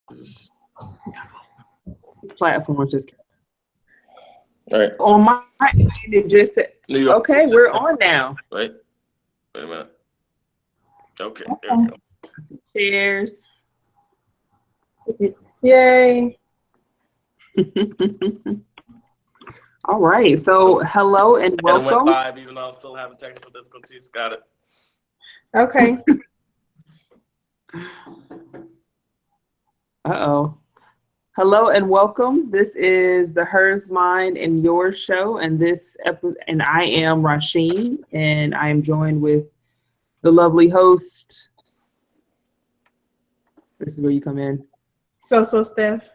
This platform just all right. on my end. It just said, New York. okay, we're on now. Wait a minute. Okay, there we Okay. go. Cheers. Yay. All right. So hello and And it went welcome. live, even though I'm still having technical difficulties. Got it. Okay. Uh-oh. Hello and welcome. This is the Hers, Mine, and Yours show, and and I am Rasheem, and I am joined with the lovely host. This is where you come in. So Steph.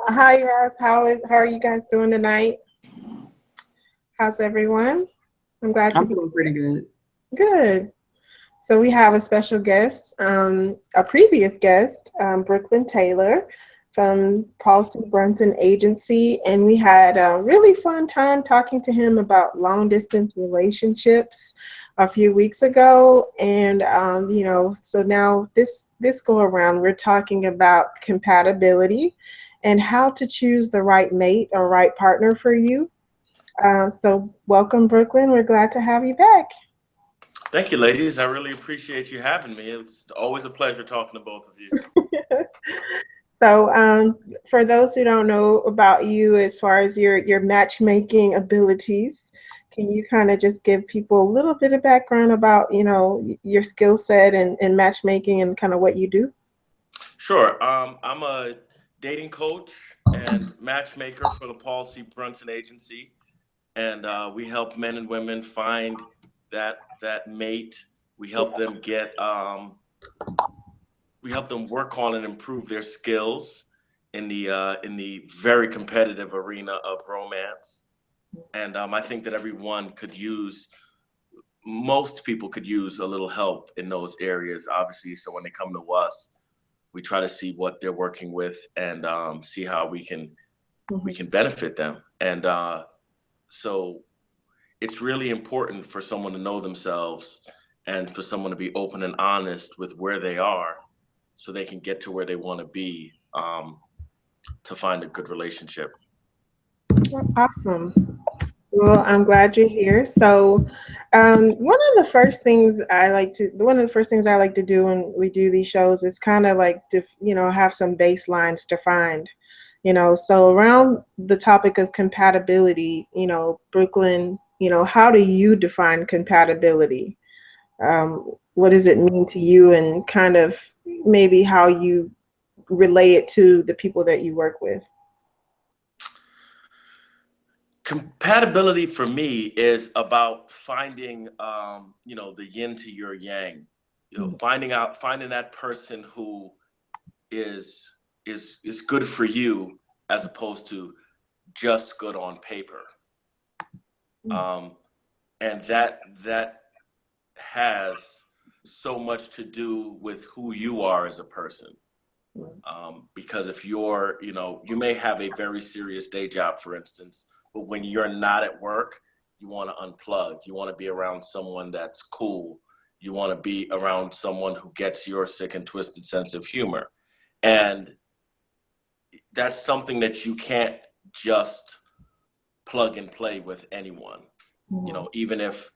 Hi guys. How are you guys doing tonight? How's everyone? I'm glad to I'm be doing pretty good. good. So we have a special guest, a previous guest, Brooklyn Taylor from Paul C. Brunson Agency, and we had a really fun time talking to him about long distance relationships a few weeks ago. And so now this go around, we're talking about compatibility and how to choose the right mate or right partner for you. So welcome, Brooklyn. We're glad to have you back. Thank you, ladies. I really appreciate you having me. It's always a pleasure talking to both of you. So for those who don't know about you as far as your matchmaking abilities, can you kind of just give people a little bit of background about, your skill set and matchmaking and kind of what you do? Sure. I'm a dating coach and matchmaker for the Paul C. Brunson Agency, and we help men and women find that mate. We help them we help them work on and improve their skills in the very competitive arena of romance. And I think that most people could use a little help in those areas. Obviously, so when they come to us, we try to see what they're working with and see how we can benefit them. And so it's really important for someone to know themselves and for someone to be open and honest with where they are so they can get to where they want to be, to find a good relationship. Awesome. Well, I'm glad you're here. So, one of the first things I like to do when we do these shows is kind of like to, have some baselines defined. So around the topic of compatibility, Brooklyn, how do you define compatibility? What does it mean to you, and kind of maybe how you relay it to the people that you work with? Compatibility for me is about finding, the yin to your yang. Finding that person who is is good for you as opposed to just good on paper. Um, and that has so much to do with who you are as a person. Because if you may have a very serious day job, for instance, but when you're not at work, you want to unplug. You want to be around someone that's cool. You want to be around someone who gets your sick and twisted sense of humor. And that's something that you can't just plug and play with anyone. Even if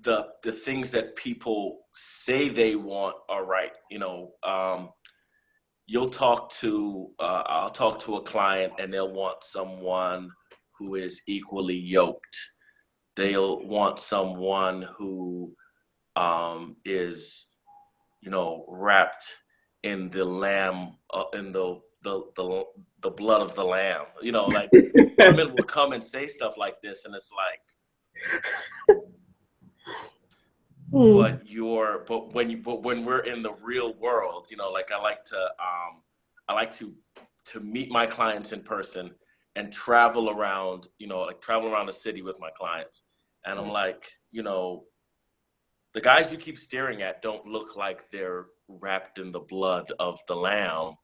the things that people say they want are right. I'll talk to a client and they'll want someone who is equally yoked. They'll want someone who is wrapped in the lamb, in the blood of the lamb. Like women will come and say stuff like this, and it's like, but when we're in the real world, like I like to meet my clients in person and travel around, travel around the city with my clients. And I'm like, the guys you keep staring at don't look like they're wrapped in the blood of the lamb.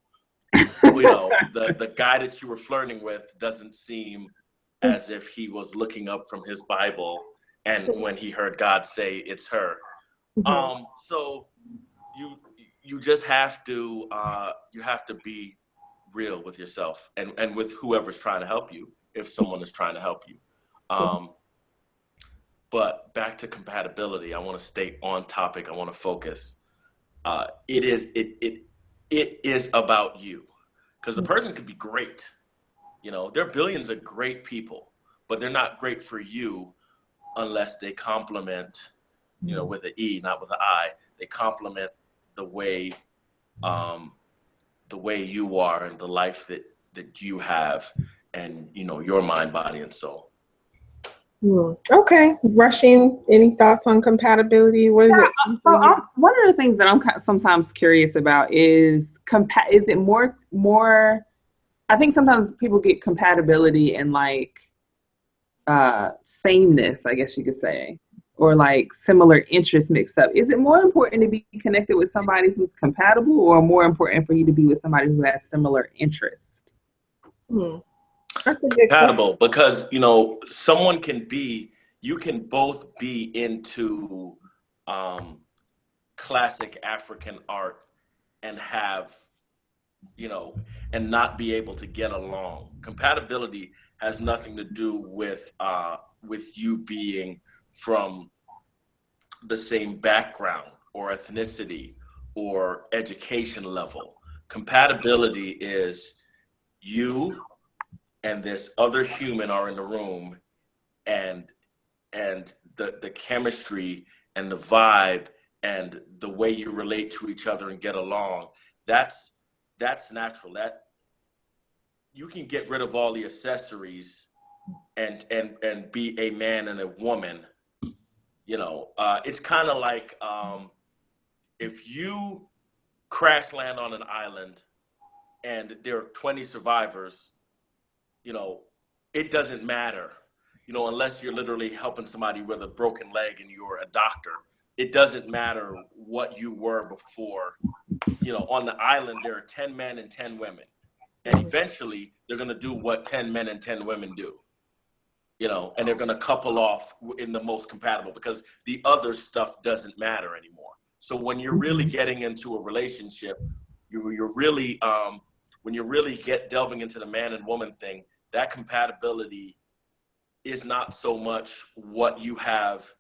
The guy that you were flirting with doesn't seem as if he was looking up from his Bible and when he heard God say it's her. So you just have to be real with yourself and with whoever's trying to help you, if someone is trying to help you. But back to compatibility, I want to stay on topic. I want to focus. It is about you, because the person could be great. There are billions of great people, but they're not great for you unless they complement, with an E, not with an I. They complement the way you are and the life that you have, and your mind, body, and soul. Okay, Rasheem, any thoughts on compatibility? What is it? So one of the things that I'm sometimes curious about is is it more? I think sometimes people get compatibility and like sameness, I guess you could say, or like similar interests mixed up. Is it more important to be connected with somebody who's compatible, or more important for you to be with somebody who has similar interests? That's a good Compatible, because someone you can both be into classic African art and have and not be able to get along. Compatibility has nothing to do with you being from the same background or ethnicity or education level. Compatibility is you and this other human are in the room, and the chemistry and the vibe and the way you relate to each other and get along, that's natural. That you can get rid of all the accessories and be a man and a woman. It's kind of like if you crash land on an island and there are 20 survivors, it doesn't matter, unless you're literally helping somebody with a broken leg and you're a doctor. It doesn't matter what you were before. On the island, there are 10 men and 10 women. And eventually, they're going to do what 10 men and 10 women do. And they're going to couple off in the most compatible, because the other stuff doesn't matter anymore. So when you're really getting into a relationship, you're really, when you're really delving into the man and woman thing, that compatibility is not so much what you have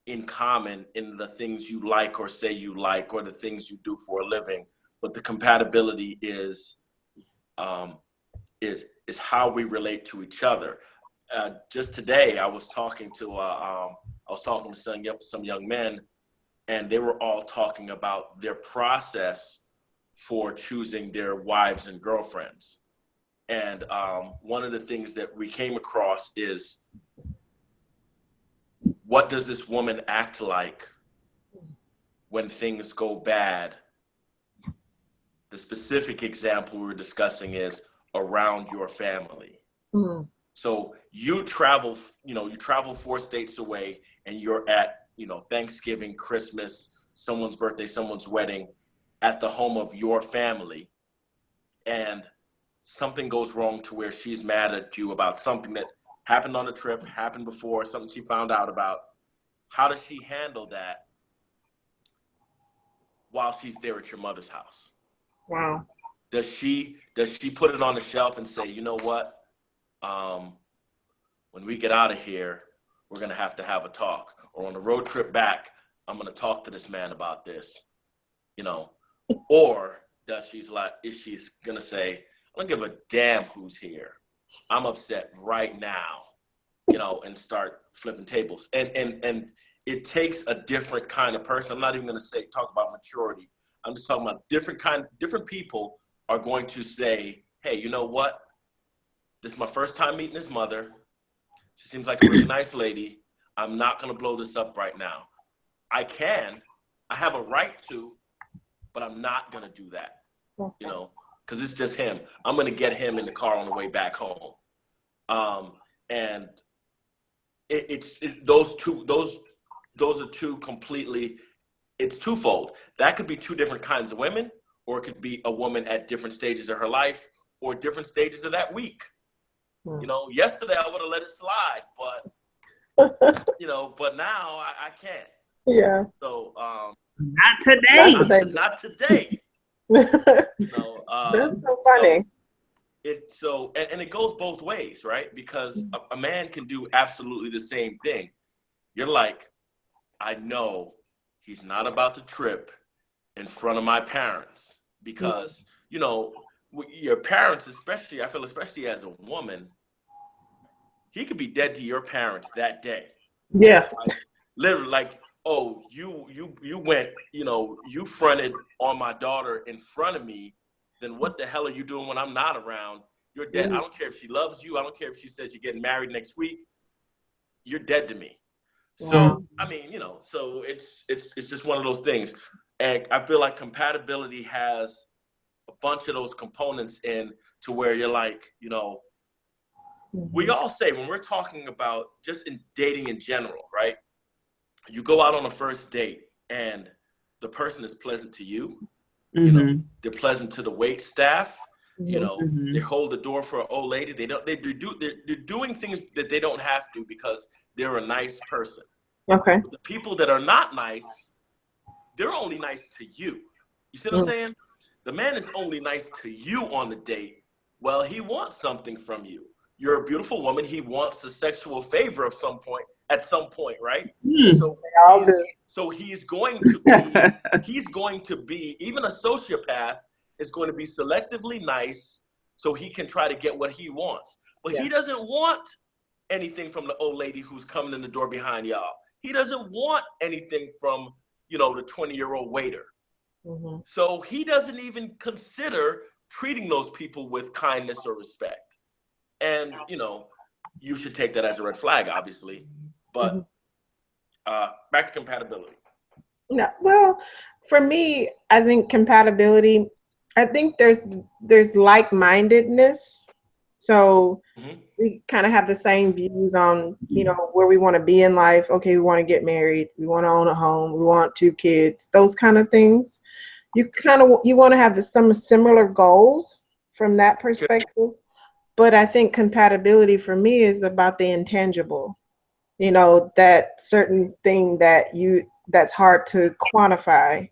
in common in the things you like or say you like or the things you do for a living, but the compatibility is how we relate to each other. Just today, I was talking to some young men, and they were all talking about their process for choosing their wives and girlfriends. And one of the things that we came across is, what does this woman act like when things go bad? The specific example we were discussing is around your family. So you travel 4 states away, and you're at, Thanksgiving, Christmas, someone's birthday, someone's wedding, at the home of your family, and something goes wrong to where she's mad at you about something that happened on the trip, happened before, something she found out about. How does she handle that while she's there at your mother's house? Wow. Does she put it on the shelf and say, you know what? When we get out of here, we're going to have a talk. Or on the road trip back, I'm going to talk to this man about this, Or is she going to say, I don't give a damn who's here. I'm upset right now, and start flipping tables. And it takes a different kind of person. I'm not even going to talk about maturity. I'm just talking about different people are going to say, hey, you know what? This is my first time meeting his mother. She seems like a really nice lady. I'm not going to blow this up right now. I have a right to, but I'm not going to do that, because it's just him. I'm going to get him in the car on the way back home. And those are two completely, it's twofold. That could be two different kinds of women, or it could be a woman at different stages of her life or different stages of that week. Yesterday I would have let it slide, but but now I can't. Yeah. So not today. Not today. You know, That's so funny. and it goes both ways, right? Because a man can do absolutely the same thing. You're like, I know he's not about to trip in front of my parents because, you know, your parents, especially, I feel, especially as a woman, he could be dead to your parents that day. Yeah. Like, literally, like, oh, you went, you know, you fronted on my daughter in front of me. Then what the hell are you doing when I'm not around? You're dead. I don't care if she loves you. I don't care if she says you're getting married next week. You're dead to me. Wow. So I mean, you know, so it's just one of those things, and I feel like compatibility has a bunch of those components in to where you're like, you know, we all say when we're talking about just in dating in general, right? You go out on a first date and the person is pleasant to you, you know, Mm-hmm. they're pleasant to the wait staff, you Mhm. know, they Mm-hmm. hold the door for an old lady. They're doing things that they don't have to because they're a nice person. Okay. But the people that are not nice, they're only nice to you. You see what I'm Mm. saying? The man is only nice to you on the date. Well, he wants something from you. You're a beautiful woman. He wants a sexual favor of some point at some point, right? Hmm. So They all do. he's going to be even a sociopath is going to be selectively nice so he can try to get what he wants. But Yeah. he doesn't want anything from the old lady who's coming in the door behind y'all. He doesn't want anything from, you know, the 20-year-old waiter. Hmm. So he doesn't even consider treating those people with kindness or respect. And, you know, you should take that as a red flag, obviously. Hmm. But back to compatibility. Yeah. Well, for me, I think compatibility. I think there's like-mindedness. So Mm-hmm. we kind of have the same views on, where we want to be in life. Okay, we want to get married, we want to own a home, we want two kids, those kind of things. You want to have some similar goals from that perspective. But I think compatibility for me is about the intangible. That certain thing that's hard to quantify.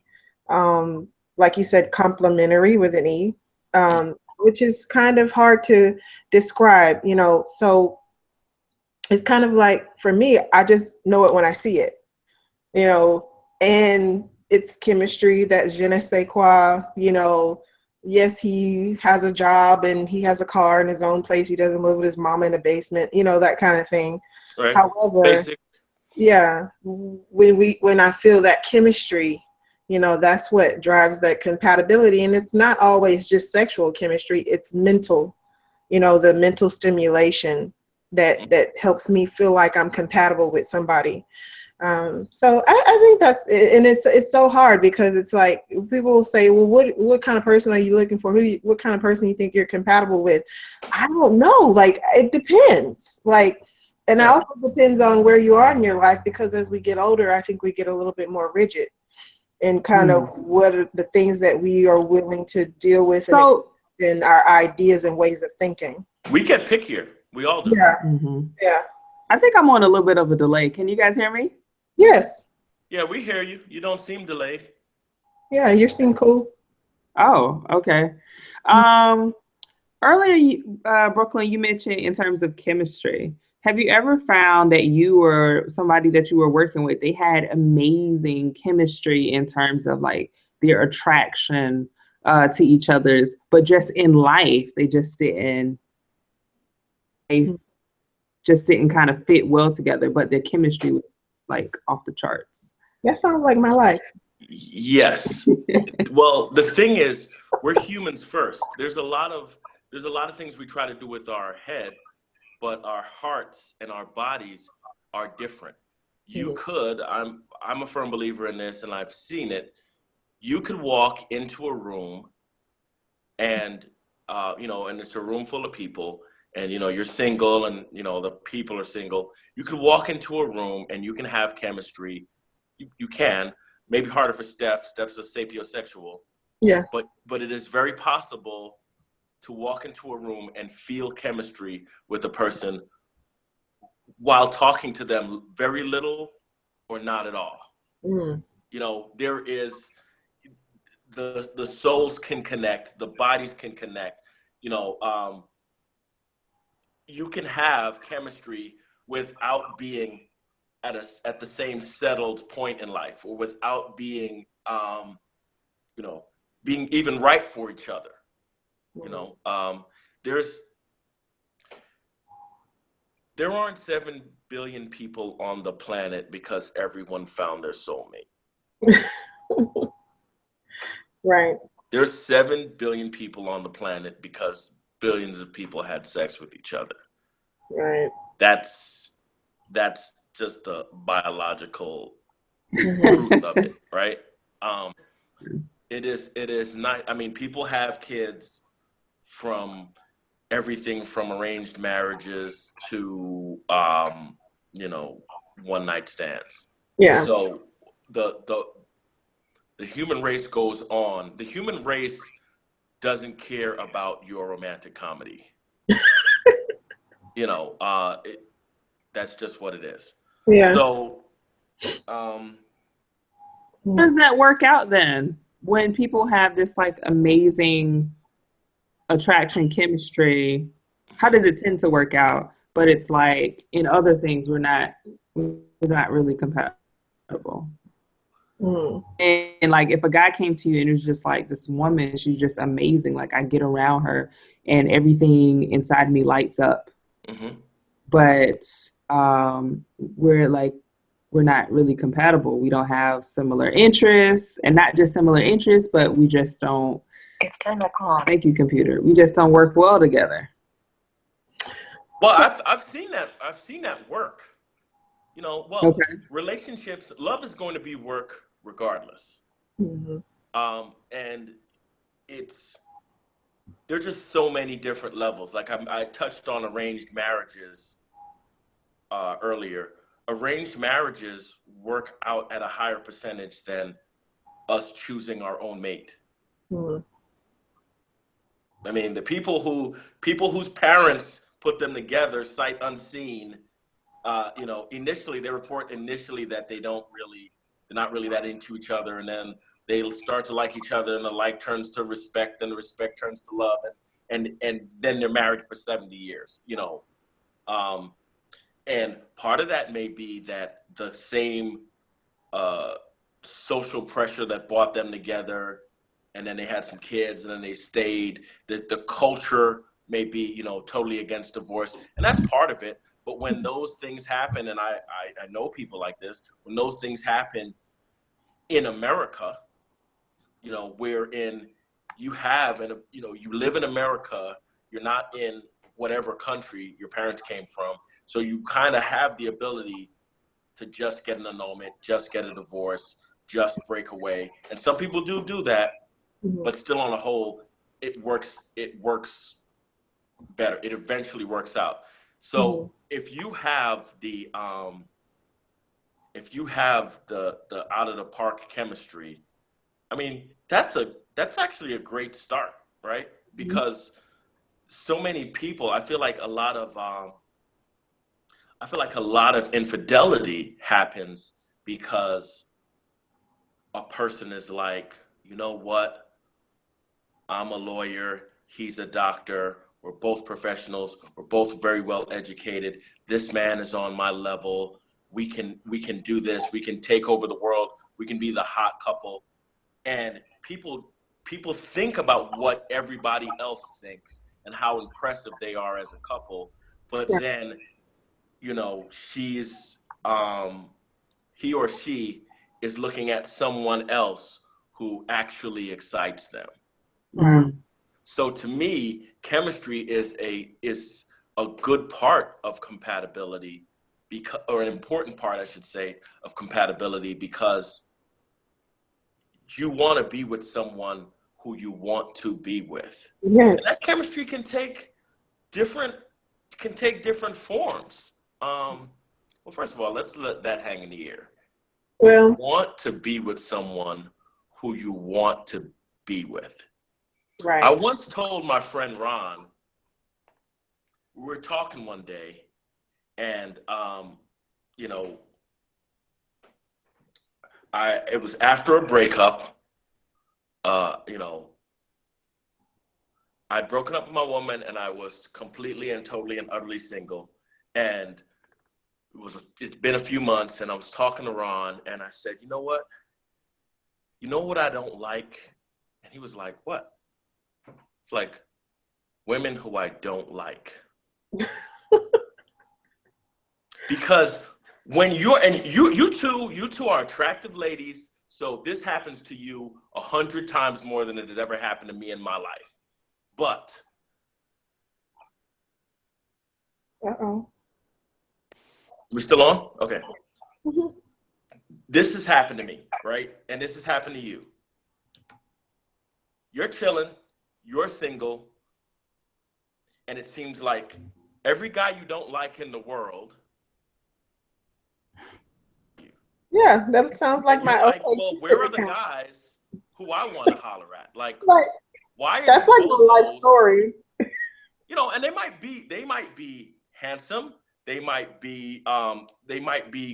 Um, like you said, complementary with an E, which is kind of hard to describe. So it's kind of like, for me, I just know it when I see it, and it's chemistry, that's je ne sais quoi. Yes, he has a job and he has a car in his own place. He doesn't live with his mama in a basement, that kind of thing. Right? However, Basic. yeah, when I feel that chemistry, that's what drives that compatibility. And it's not always just sexual chemistry, it's mental, the mental stimulation that helps me feel like I'm compatible with somebody. So I think that's, and it's so hard because it's like people will say, well, what kind of person are you looking for? What kind of person you think you're compatible with? I don't know. Like, it depends. Like, and it Yeah. also depends on where you are in your life, because as we get older, I think we get a little bit more rigid in kind of what are the things that we are willing to deal with, and So, in our ideas and ways of thinking. We get pickier. We all do. Yeah. mhm. Yeah. I think I'm on a little bit of a delay. Can you guys hear me? Yes. Yeah, we hear you. You don't seem delayed. Yeah. You seem cool. Oh, okay. Um, Earlier, Brooklyn, you mentioned in terms of chemistry. Have you ever found that you or somebody that you were working with, they had amazing chemistry in terms of like their attraction to each other's, but just in life, they just didn't kind of fit well together, but their chemistry was like off the charts. That sounds like my life. Yes. Well, the thing is, we're humans first. There's a lot of things we try to do with our head, but our hearts and our bodies are different. You Mhm. could, I'm a firm believer in this and I've seen it. You could walk into a room and you know, and it's a room full of people and you know, you're single and you know, the people are single. You could walk into a room and you can have chemistry. You can. Maybe harder for Steph. Steph's a sapiosexual, Yeah. but it is very possible to walk into a room and feel chemistry with a person while talking to them very little or not at all. Mm. You know, there is the souls can connect, the bodies can connect. You know, you can have chemistry without being at the same settled point in life, or without being you know, being even right for each other. You know, there's there aren't 7 billion people on the planet because everyone found their soulmate. Right. There's 7 billion people on the planet because billions of people had sex with each other. Right. That's just the biological Mhm. truth of it, right? Um, it is not. I mean, people have kids from everything from arranged marriages to you know, one night stands. Yeah. So the the the human race goes on. The human race doesn't care about your romantic comedy. You know, that's just what it is. Yeah. So, um, How does that work out then? When people have this like amazing attraction chemistry, how does it tend to work out? But it's like in other things we're not really compatible. Mm. And like if a guy came to you and it was just like this woman, she's just amazing. Like I get around her and everything inside me lights up. mhm. But we're like we're not really compatible. We don't have similar interests, and not just similar interests, but we just don't. It's 10 o'clock. Thank you, computer. We just don't work well together. Well, I've seen that. I've seen that work. You know, well, Okay. relationships, love is going to be work regardless. Mhm. And it's there's just so many different levels. Like I touched on arranged marriages earlier. Arranged marriages work out at a higher percentage than us choosing our own mate. Mhm. I mean, the people whose parents put them together, sight unseen. You know, initially they report initially that they're not really that into each other, and then they start to like each other, and the like turns to respect, and the respect turns to love, and then they're married for 70 years. You know, um, and part of that may be that the same uh, social pressure that brought them together, and then they had some kids, and then they stayed. The culture may be, you know, totally against divorce, and that's part of it. But when those things happen, and I know people like this, when those things happen in America, you know, wherein you have, and you know, you live in America, you're not in whatever country your parents came from, so you kind of have the ability to just get an annulment, just get a divorce, just break away. And some people do that, Mhm. but still on the whole, it works better. It eventually works out. Mhm. So if you have the out of the park chemistry, I mean, that's actually a great start, right? Because so many people, I feel like a lot of infidelity happens because a person is like, you know what? I'm a lawyer. He's a doctor. We're both professionals. We're both very well educated. This man is on my level. We can do this. We can take over the world. We can be the hot couple. And people think about what everybody else thinks and how impressive they are as a couple. But Yeah. then, you know, he or she is looking at someone else who actually excites them. Wow. Mm. So to me, chemistry is a good part of compatibility, because, or an important part, I should say, of compatibility, because you want to be with someone who you want to be with. And that Yes. chemistry different can take different forms. Well, first of all, let's let that hang in the air. You Well, want to be with someone who you want to be with. I right. once told my friend Ron, we were talking one day, and you know, I it was after a breakup, you know, I'd broken up with my woman and I was completely and totally and utterly single. And it's been a few months and I was talking to Ron and I said, you know what? You know what I don't like? And he was like, what? It's like women who I don't like. Because when you two are attractive ladies, so this happens to you 100 times more than it has ever happened to me in my life. But we're still on? Okay. This has happened to me, right? And this has happened to you. You're chilling, you're single, and it seems like every guy you don't like in the world. Yeah, that sounds like my like, well, where are the guys who I want to holler at? Like, why are that's you like my life story? You know, and they might be handsome. They might be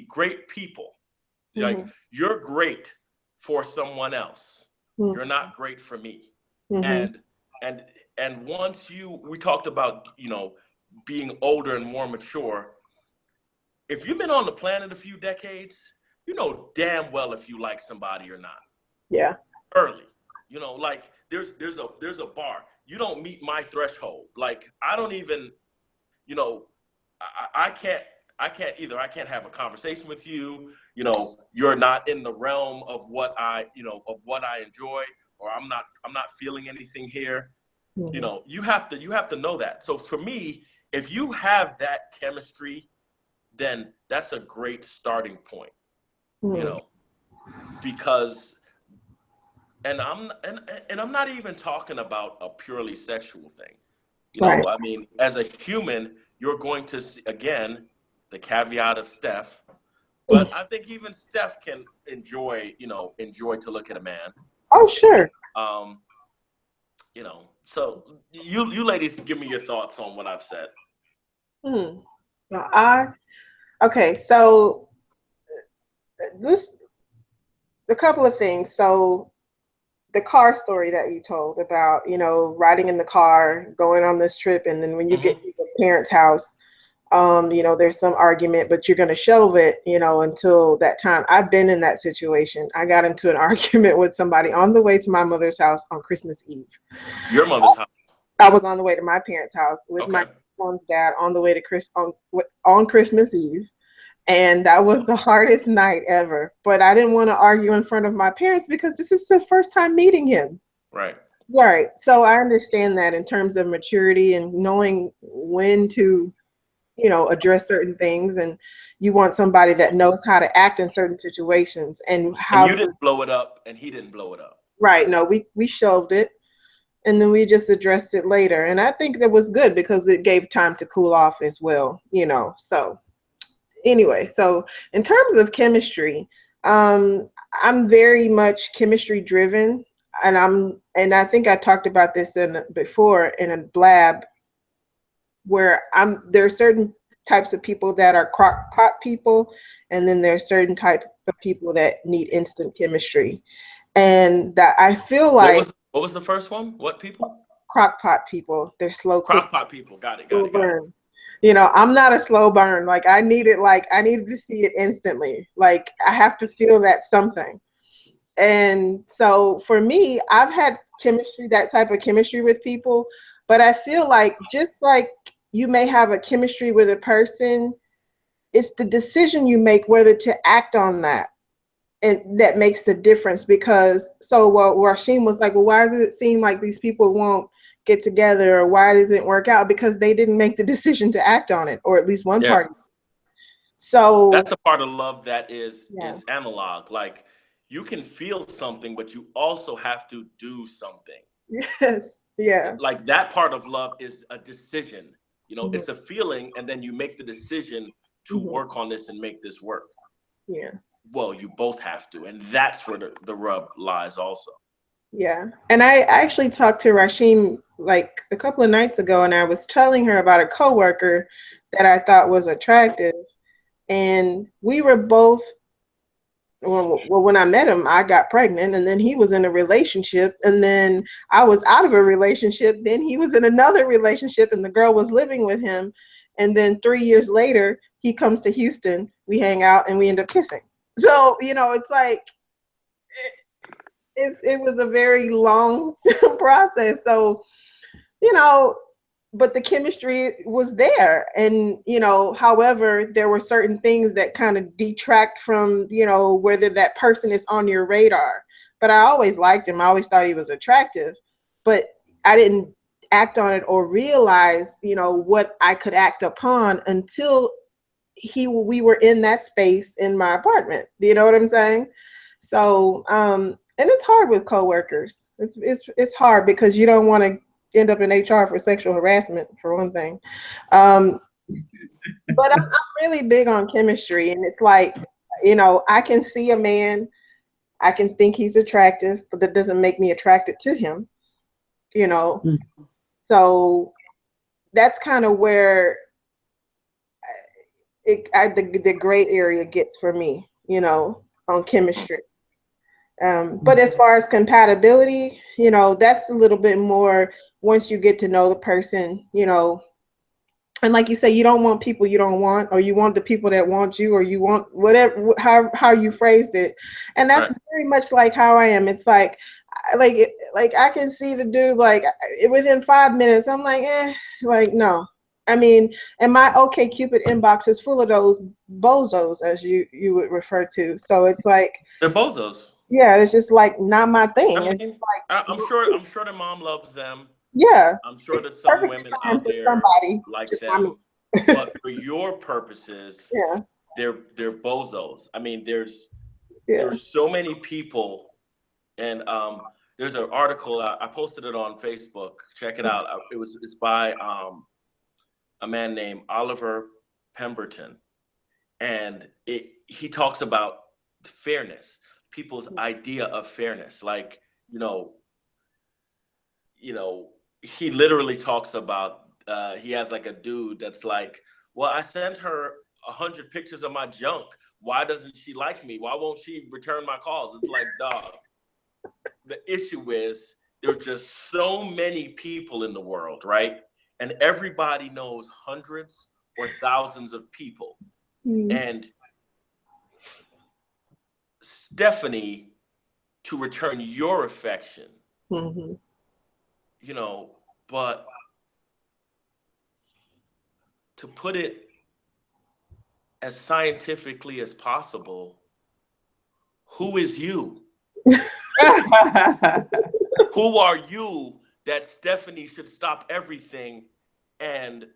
great people. Like, you're great for someone else. You're not great for me. And once we talked about, you know, being older and more mature. If you've been on the planet a few decades, you know damn well if you like somebody or not. Yeah. Early, you know, like there's a bar. You don't meet my threshold. Like I don't even, you know, I can't either. I can't have a conversation with you. You know, you're not in the realm of what I enjoy, or I'm not feeling anything here. You know, you have to know that. So for me, if you have that chemistry, then that's a great starting point. You know, because and I'm not even talking about a purely sexual thing. You know, I mean, as a human, you're going to see, again, the caveat of Steph, but I think even Steph can enjoy to look at a man. Oh, sure. You know, so you ladies give me your thoughts on what I've said. Well, okay, so a couple of things. So the car story that you told about, you know, riding in the car, going on this trip, and then when you get to your parents' house, you know, there's some argument, but you're going to shelve it, you know, until that time. I've been in that situation. I got into an argument with somebody on the way to my mother's house on Christmas Eve. Your mother's house? I was on the way to my parents' house with my son's dad on the way to on Christmas Eve. And that was the hardest night ever. But I didn't want to argue in front of my parents because this is the first time meeting him. Right. Right. So I understand that in terms of maturity and knowing when to, you know, address certain things, and you want somebody that knows how to act in certain situations and how. And you didn't blow it up, and he didn't blow it up. Right. No, we shelved it, and then we just addressed it later. And I think that was good because it gave time to cool off as well, you know. So anyway, so in terms of chemistry, I'm very much chemistry driven, and I think I talked about this before in a blab where there are certain types of people that are crock pot people, and then there are certain type of people that need instant chemistry, and that I feel like what was the first one? What people? Crock pot people. They're slow cook. Crock pot people. Got it. You know, I'm not a slow burn. Like I needed to see it instantly. Like I have to feel that something. And so for me, I've had that type of chemistry with people, but I feel like just like you may have a chemistry with a person, it's the decision you make whether to act on that. And that makes the difference because Rasheem was like, well, why does it seem like these people won't get together, or why does it work out? Because they didn't make the decision to act on it, or at least one party. So that's a part of love that is analog. Like you can feel something, but you also have to do something. Yes. Yeah. Like that part of love is a decision. You know, it's a feeling, and then you make the decision to work on this and make this work. Yeah. Well, you both have to, and that's where the rub lies also. Yeah. And I actually talked to Rasheem like a couple of nights ago, and I was telling her about a coworker that I thought was attractive. And we were both when I met him, I got pregnant, and then he was in a relationship, and then I was out of a relationship. Then he was in another relationship, and the girl was living with him. And then 3 years later, he comes to Houston. We hang out, and we end up kissing. So it's like it was a very long process. So you know, but the chemistry was there. And, however, there were certain things that kind of detract from, whether that person is on your radar. But I always liked him. I always thought he was attractive, but I didn't act on it or realize, what I could act upon until we were in that space in my apartment. Do you know what I'm saying? So, and it's hard with coworkers. It's hard because you don't want to end up in HR for sexual harassment, for one thing. But I'm really big on chemistry, and it's like, I can see a man, I can think he's attractive, but that doesn't make me attracted to him. So that's kind of where the gray area gets for me, on chemistry. But as far as compatibility, that's a little bit more once you get to know the person, and like you say, you don't want people you don't want, or you want the people that want you, or you want whatever, how you phrased it. And that's very much like how I am. It's like I can see the dude, like within 5 minutes, I'm like, like, no. I mean, and my OkCupid inbox is full of those bozos, as you would refer to. So it's like, they're bozos. Yeah, it's just like not my thing. I mean, it's like, I'm sure their mom loves them. Yeah, I'm sure that some women out there somebody like just them. But for your purposes, yeah, they're bozos. I mean, there's yeah. so many people, and there's an article I posted it on Facebook. Check it out. It's by a man named Oliver Pemberton, and he talks about fairness, people's idea of fairness. Like, he literally talks about he has like a dude that's like, well, I sent her 100 pictures of my junk. Why doesn't she like me? Why won't she return my calls? It's like, dog, the issue is there are just so many people in the world, right? And everybody knows hundreds or thousands of people. And Stephanie, to return your affection, but to put it as scientifically as possible, who is you? Who are you that Stephanie should stop everything and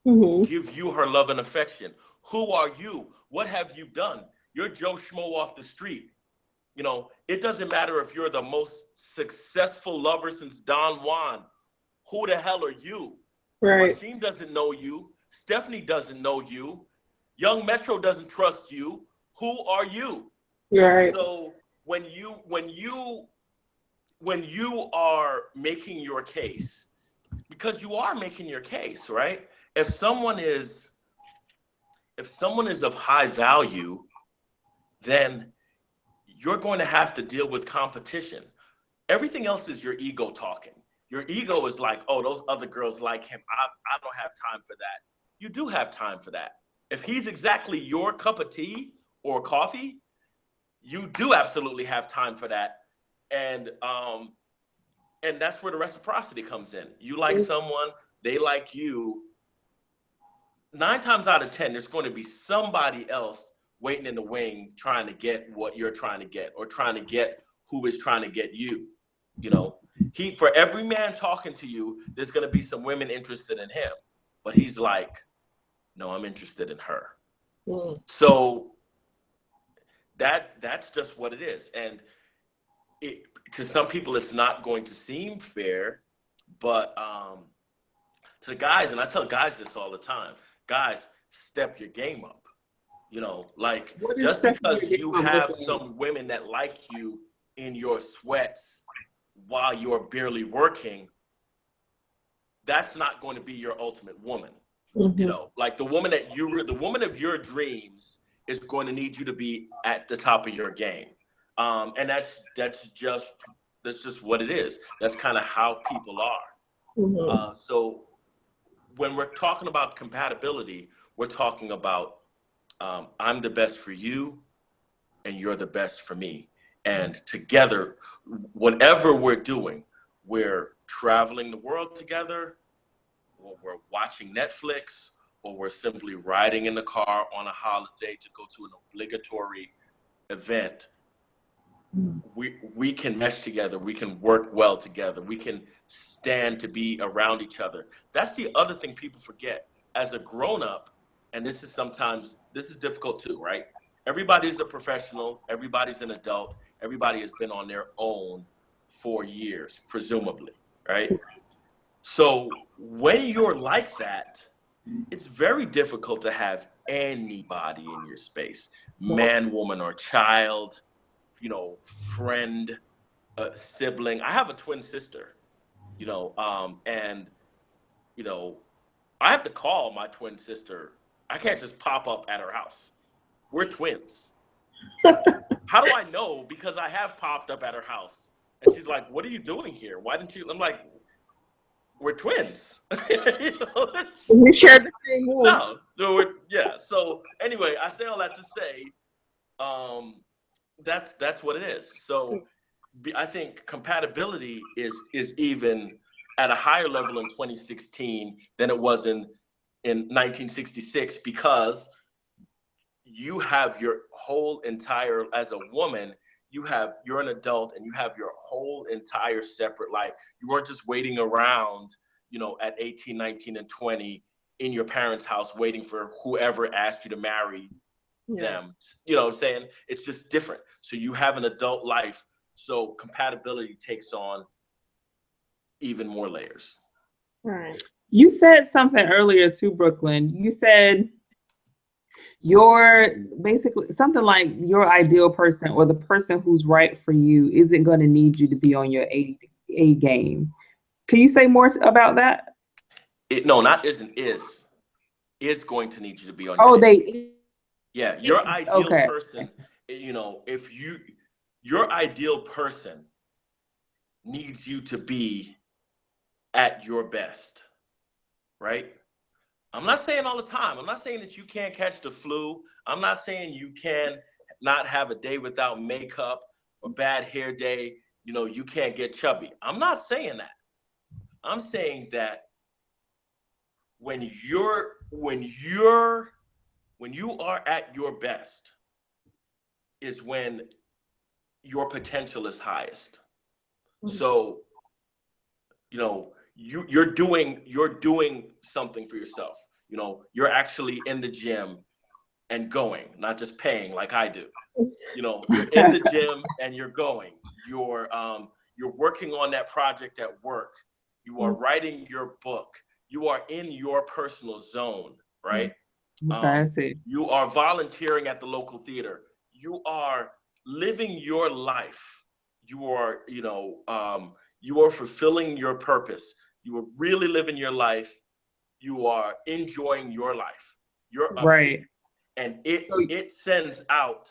give you her love and affection? Who are you? What have you done? You're Joe Schmo off the street. It doesn't matter if you're the most successful lover since Don Juan. Who the hell are you? Right. Rasheem doesn't know you. Stephanie doesn't know you. Young Metro doesn't trust you. Who are you? Right. So when you are making your case, because you are making your case, right? If someone is of high value, then you're going to have to deal with competition. Everything else is your ego talking. Your ego is like, oh, those other girls like him. I don't have time for that. You do have time for that. If he's exactly your cup of tea or coffee, you do absolutely have time for that. And that's where the reciprocity comes in. You like someone, they like you. 9 times out of 10, there's going to be somebody else waiting in the wing trying to get what you're trying to get, or trying to get who is trying to get you. For every man talking to you, there's going to be some women interested in him, but he's like, no, I'm interested in her. So that's just what it is. And to some people, it's not going to seem fair, but to the guys, and I tell guys this all the time, guys, step your game up. Like, just because you have some women that like you in your sweats while you're barely working, that's not going to be your ultimate woman. Like the woman of your dreams is going to need you to be at the top of your game. And that's just what it is. That's kind of how people are. Mm-hmm. So when we're talking about compatibility, we're talking about I'm the best for you and you're the best for me. And together, whatever we're doing, we're traveling the world together, or we're watching Netflix, or we're simply riding in the car on a holiday to go to an obligatory event. We can mesh together, we can work well together, we can stand to be around each other. That's the other thing people forget. As a grown up, and this is difficult too, right? Everybody's a professional, everybody's an adult, everybody has been on their own for years, presumably, right? So when you're like that, it's very difficult to have anybody in your space, man, woman, or child, friend, sibling. I have a twin sister, and you know, I have to call my twin sister. I can't just pop up at her house. We're twins. How do I know? Because I have popped up at her house, and she's like, "What are you doing here? Why didn't you?" I'm like, "We're twins." We share the same room. Yeah. So anyway, I say all that to say, um, that's what it is. So I think compatibility is even at a higher level in 2016 than it was in 1966, because you have your whole entire, as a woman, you're an adult and you have your whole entire separate life. You weren't just waiting around, at 18, 19, and 20 in your parents' house waiting for whoever asked you to marry them. You know what I'm saying? It's just different. So you have an adult life. So compatibility takes on even more layers. Right. You said something earlier too, Brooklyn. You said your basically something like your ideal person or the person who's right for you isn't going to need you to be on your A game. Can you say more about that? No, not isn't, is going to need you to be on your Oh, A. they Yeah, your ideal okay. person, if your ideal person needs you to be at your best, right? I'm not saying all the time. I'm not saying that you can't catch the flu. I'm not saying you can not have a day without makeup or bad hair day. You can't get chubby. I'm not saying that. I'm saying that when you are at your best is when your potential is highest. So, you're doing something for yourself. You're actually in the gym and going, not just paying like I do. You're in the gym and you're going. You're working on that project at work. You are writing your book. You are in your personal zone, right? Okay, I see. You are volunteering at the local theater. You are living your life. You are fulfilling your purpose. You are really living your life. You are enjoying your life. You're up here, Right. and So it sends out,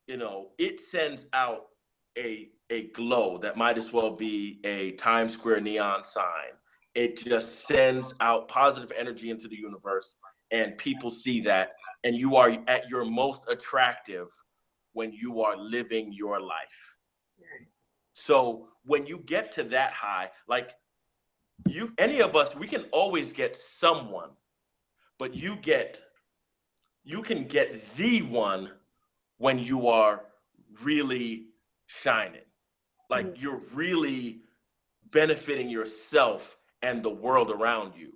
it sends out a glow that might as well be a Times Square neon sign. It just sends out positive energy into the universe, and people see that, and you are at your most attractive when you are living your life. So when you get to that high, like any of us, we can always get someone, but you can get the one when you are really shining. Like you're really benefiting yourself and the world around you.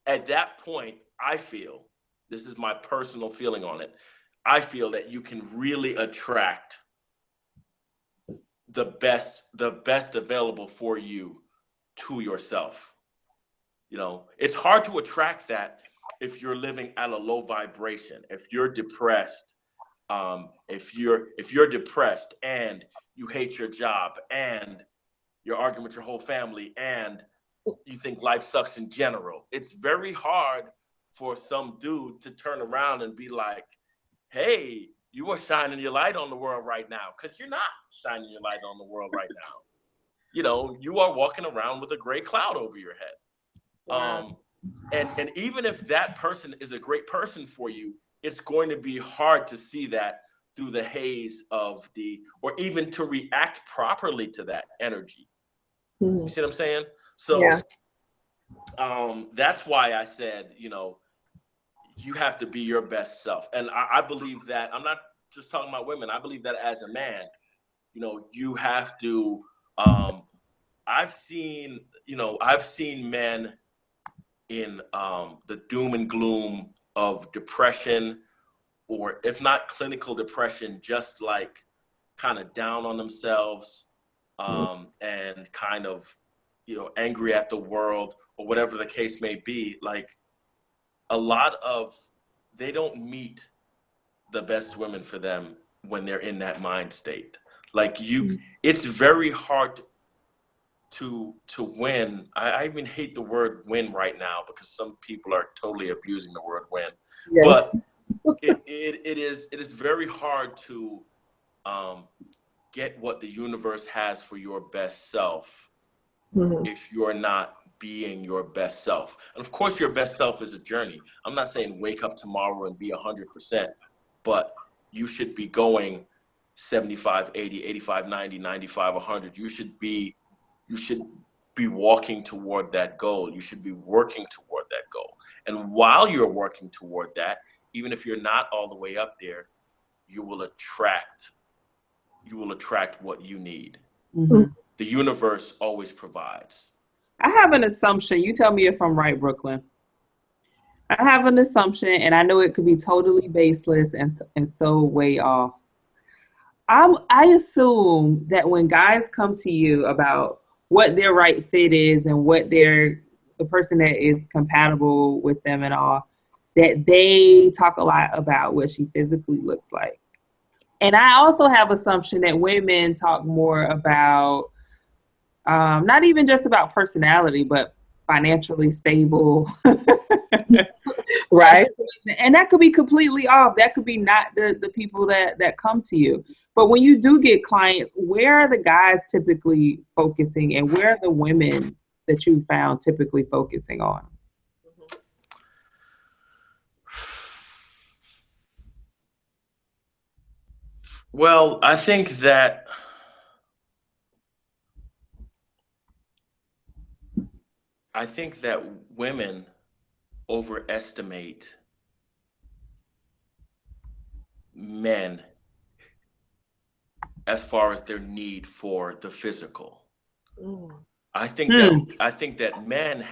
At that point, I feel, this is my personal feeling on it, I feel that you can really attract the best available for you to yourself. It's hard to attract that if you're living at a low vibration, if you're depressed, if you're depressed and you hate your job and you're arguing with your whole family and you think life sucks in general. It's very hard for some dude to turn around and be like, hey, you are shining your light on the world right now, because you're not shining your light on the world right now. You are walking around with a gray cloud over your head. Wow. And even if that person is a great person for you, it's going to be hard to see that through the haze of or even to react properly to that energy. You Mhm. see what I'm saying? Yeah. So that's why I said, you have to be your best self. And I believe that. I'm not just talking about women. I believe that as a man, you have to. Um, I've seen men in the doom and gloom of depression, or if not clinical depression, just like kind of down on themselves, and kind of, angry at the world, or whatever the case may be. Like, a lot of they don't meet the best women for them when they're in that mind state. Like, it's very hard to win. I even hate the word win right now, because some people are totally abusing the word win. Yes. But it is very hard to um, get what the universe has for your best self Mhm. if you're not being your best self. And of course, your best self is a journey. I'm not saying wake up tomorrow and be 100%, but you should be going 75, 80, 85, 90, 95, 100. You should be walking toward that goal. You should be working toward that goal. And while you're working toward that, even if you're not all the way up there, you will attract what you need. Mhm. Mhm. The universe always provides. I have an assumption. You tell me if I'm right, Brooklyn. I have an assumption, and I know it could be totally baseless and so way off. I assume that when guys come to you about what their right fit is and what the person that is compatible with them and all, that they talk a lot about what she physically looks like. And I also have assumption that women talk more about not even just about personality, but financially stable. Right. And that could be completely off. That could be not the people that come to you. But when you do get clients, where are the guys typically focusing, and where are the women that you found typically focusing on? Well, I think that women overestimate men as far as their need for the physical. Mm. Hmm. I think that men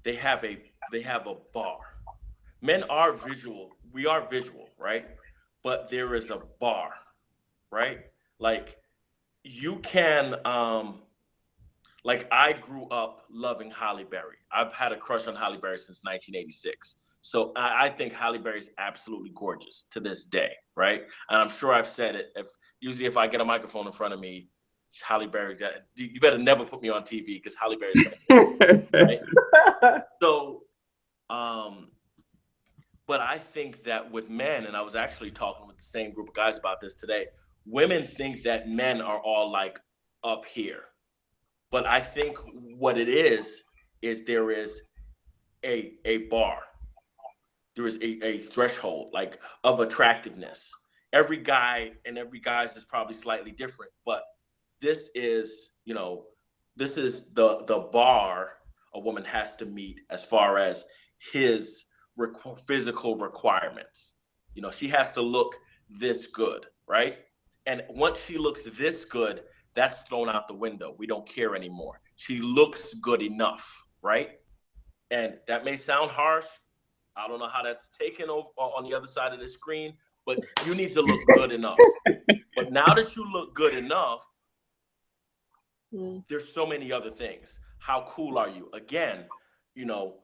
they have a they have a bar. Men are visual. We are visual, right? But there is a bar, right? Like, you can like, I grew up loving Halle Berry. I've had a crush on Halle Berry since 1986. So I think Halle Berry is absolutely gorgeous to this day, right? And I'm sure I've said it. If I get a microphone in front of me, Halle Berry, you better never put me on TV, because Halle Berry is going to kill me, right? So, um, but I think that with men, and I was actually talking with the same group of guys about this today, women think that men are all like up here. But I think what it is there is a bar. There is a threshold, like, of attractiveness. Every guy's is probably slightly different, but this is, the bar a woman has to meet as far as his physical requirements. She has to look this good, right? And once she looks this good, that's thrown out the window. We don't care anymore. She looks good enough, right? And that may sound harsh. I don't know how that's taken over on the other side of the screen, but you need to look good enough. But now that you look good enough, Mm. there's so many other things. How cool are you? Again, you know,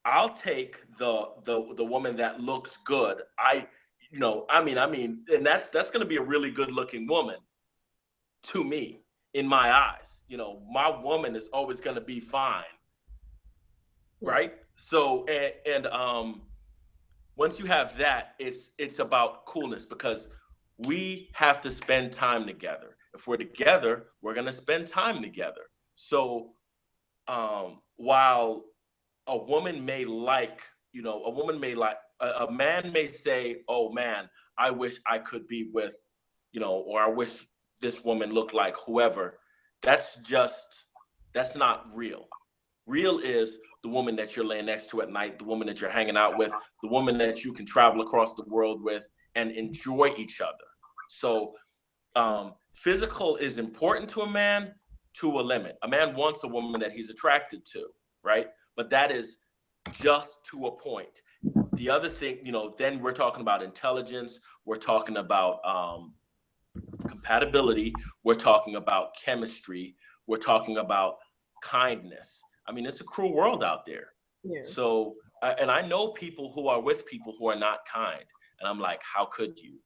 I'll take the woman that looks good. And that's going to be a really good looking woman to me, in my eyes. My woman is always going to be fine, Mm. right? So, and once you have that, it's about coolness because we have to spend time together. If we're together, we're gonna spend time together. So while a woman may like, a woman may like, a man may say, "Oh man, I wish I could be with, or I wish this woman looked like whoever." That's just, that's not real. Real is the woman that you're laying next to at night, the woman that you're hanging out with, the woman that you can travel across the world with and enjoy each other. So physical is important to a man to a limit. A man wants a woman that he's attracted to, right? But that is just to a point. The other thing, then we're talking about intelligence, we're talking about compatibility, we're talking about chemistry, we're talking about kindness. I mean, it's a cruel world out there. Yeah. So, and I know people who are with people who are not kind. And I'm like, how could you?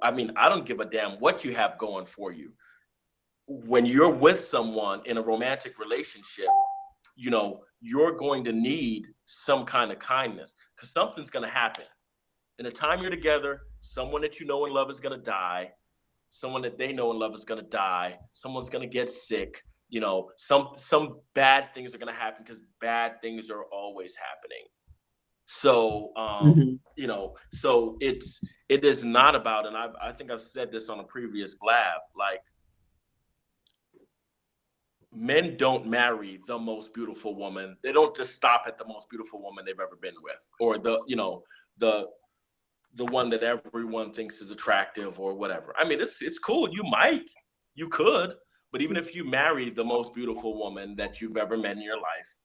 I mean, I don't give a damn what you have going for you. When you're with someone in a romantic relationship, you're going to need some kind of kindness because something's going to happen. In the time you're together, someone that you know and love is going to die. Someone that they know and love is going to die. Someone's going to get sick. Some bad things are going to happen because bad things are always happening. So, so it is not about, and I think I've said this on a previous blab, like, men don't marry the most beautiful woman. They don't just stop at the most beautiful woman they've ever been with, or the one that everyone thinks is attractive or whatever. I mean, it's cool. You could, but even if you marry the most beautiful woman that you've ever met in your life,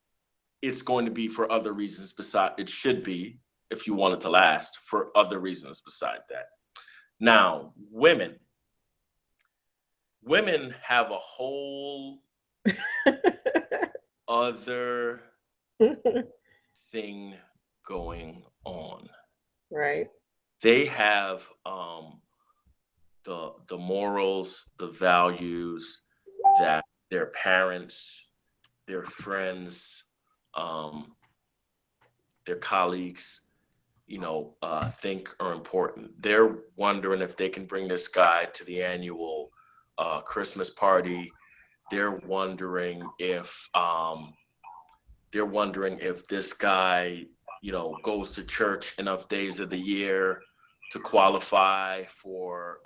it's going to be for other reasons beside, it should be, if you want it to last, for other reasons beside that. Now, women have a whole other thing going on. Right. They have the morals, the values that their parents, their friends, their colleagues, think are important. They're wondering if they can bring this guy to the annual Christmas party. They're wondering if this guy, goes to church enough days of the year to qualify for,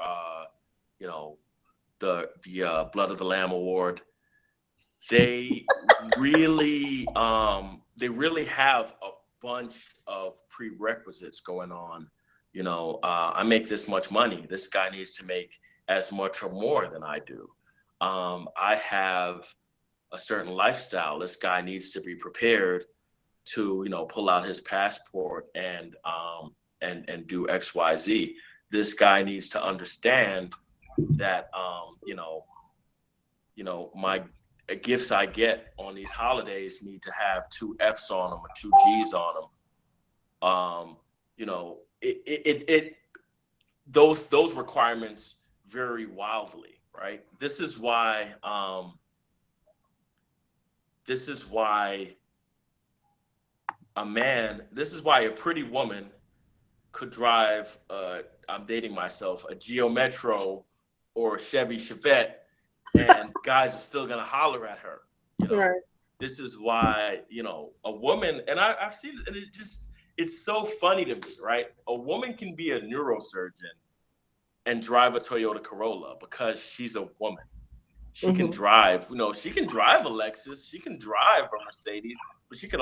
the Blood of the Lamb Award. They really, have a bunch of prerequisites going on. I make this much money. This guy needs to make as much or more than I do. I have a certain lifestyle. This guy needs to be prepared to, pull out his passport and do XYZ. This guy needs to understand that my gifts I get on these holidays need to have 2 F's on them or 2 G's on them. Those requirements vary wildly, right? This is why a pretty woman could drive, I'm dating myself, a Geo Metro or a Chevy Chevette, and guys are still gonna holler at her. Right. This is why, a woman, and I've seen it, and it's so funny to me, right? A woman can be a neurosurgeon and drive a Toyota Corolla because she's a woman. She can drive, she can drive a Lexus, she can drive a Mercedes, but she could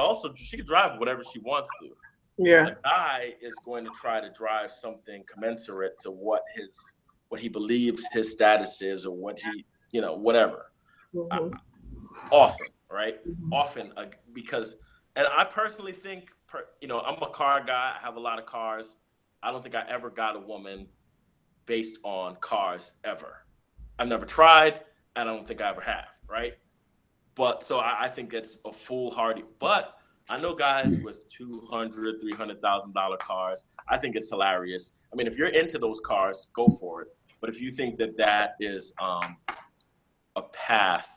drive whatever she wants to. Yeah. A guy is going to try to drive something commensurate to what he believes his status is, or what he, whatever. Often, right? Often, because, and I personally think, I'm a car guy. I have a lot of cars. I don't think I ever got a woman based on cars ever. I've never tried, and I don't think I ever have, right? But so I think it's a foolhardy. But I know guys with $200,000, $300,000 cars. I think it's hilarious. I mean, if you're into those cars, go for it. But if you think that is a path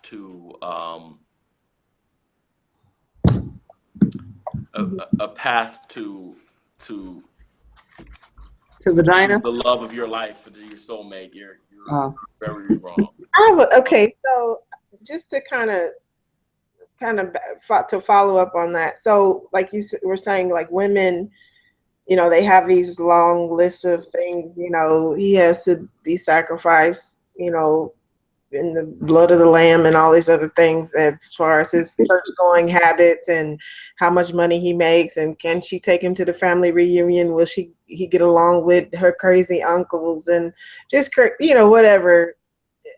to a path to To vagina? the love of your life, to your soulmate, you're Oh. very wrong. Okay, so just to kind of to follow up on that. So like you were saying, like women, they have these long lists of things, he has to be sacrificed, in the blood of the lamb and all these other things as far as his church going habits and how much money he makes, and can she take him to the family reunion, will he get along with her crazy uncles, and just whatever.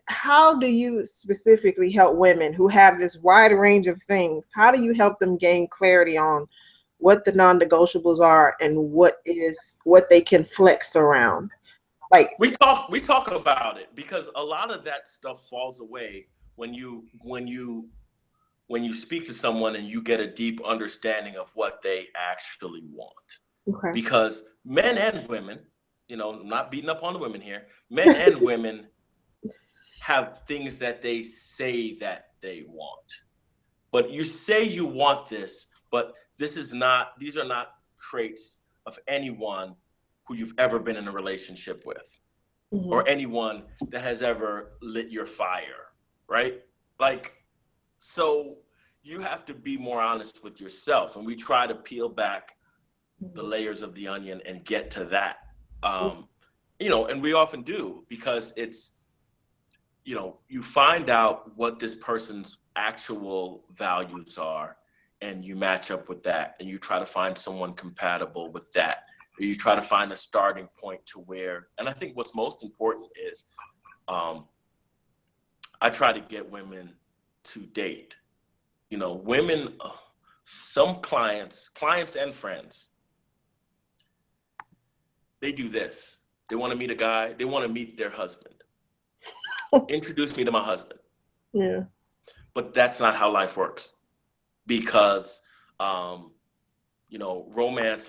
How do you specifically help women who have this wide range of things? How do you help them gain clarity on what the non-negotiables are and what they can flex around? Like we talk about it, because a lot of that stuff falls away when you speak to someone and you get a deep understanding of what they actually want. okay. Because men and women, not beating up on the women here, men and women have things that they say that they want. But you say you want this, but these are not traits of anyone who you've ever been in a relationship with, or anyone that has ever lit your fire, right? Like, so you have to be more honest with yourself, and we try to peel back the layers of the onion and get to that. And we often do, because it's, you find out what this person's actual values are, and you match up with that, and you try to find someone compatible with that, or you try to find a starting point to where, and I think what's most important is, I try to get women to date. Women, some clients and friends, they do this. They want to meet a guy, they want to meet their husband. Introduce me to my husband. Yeah. But that's not how life works, because romance,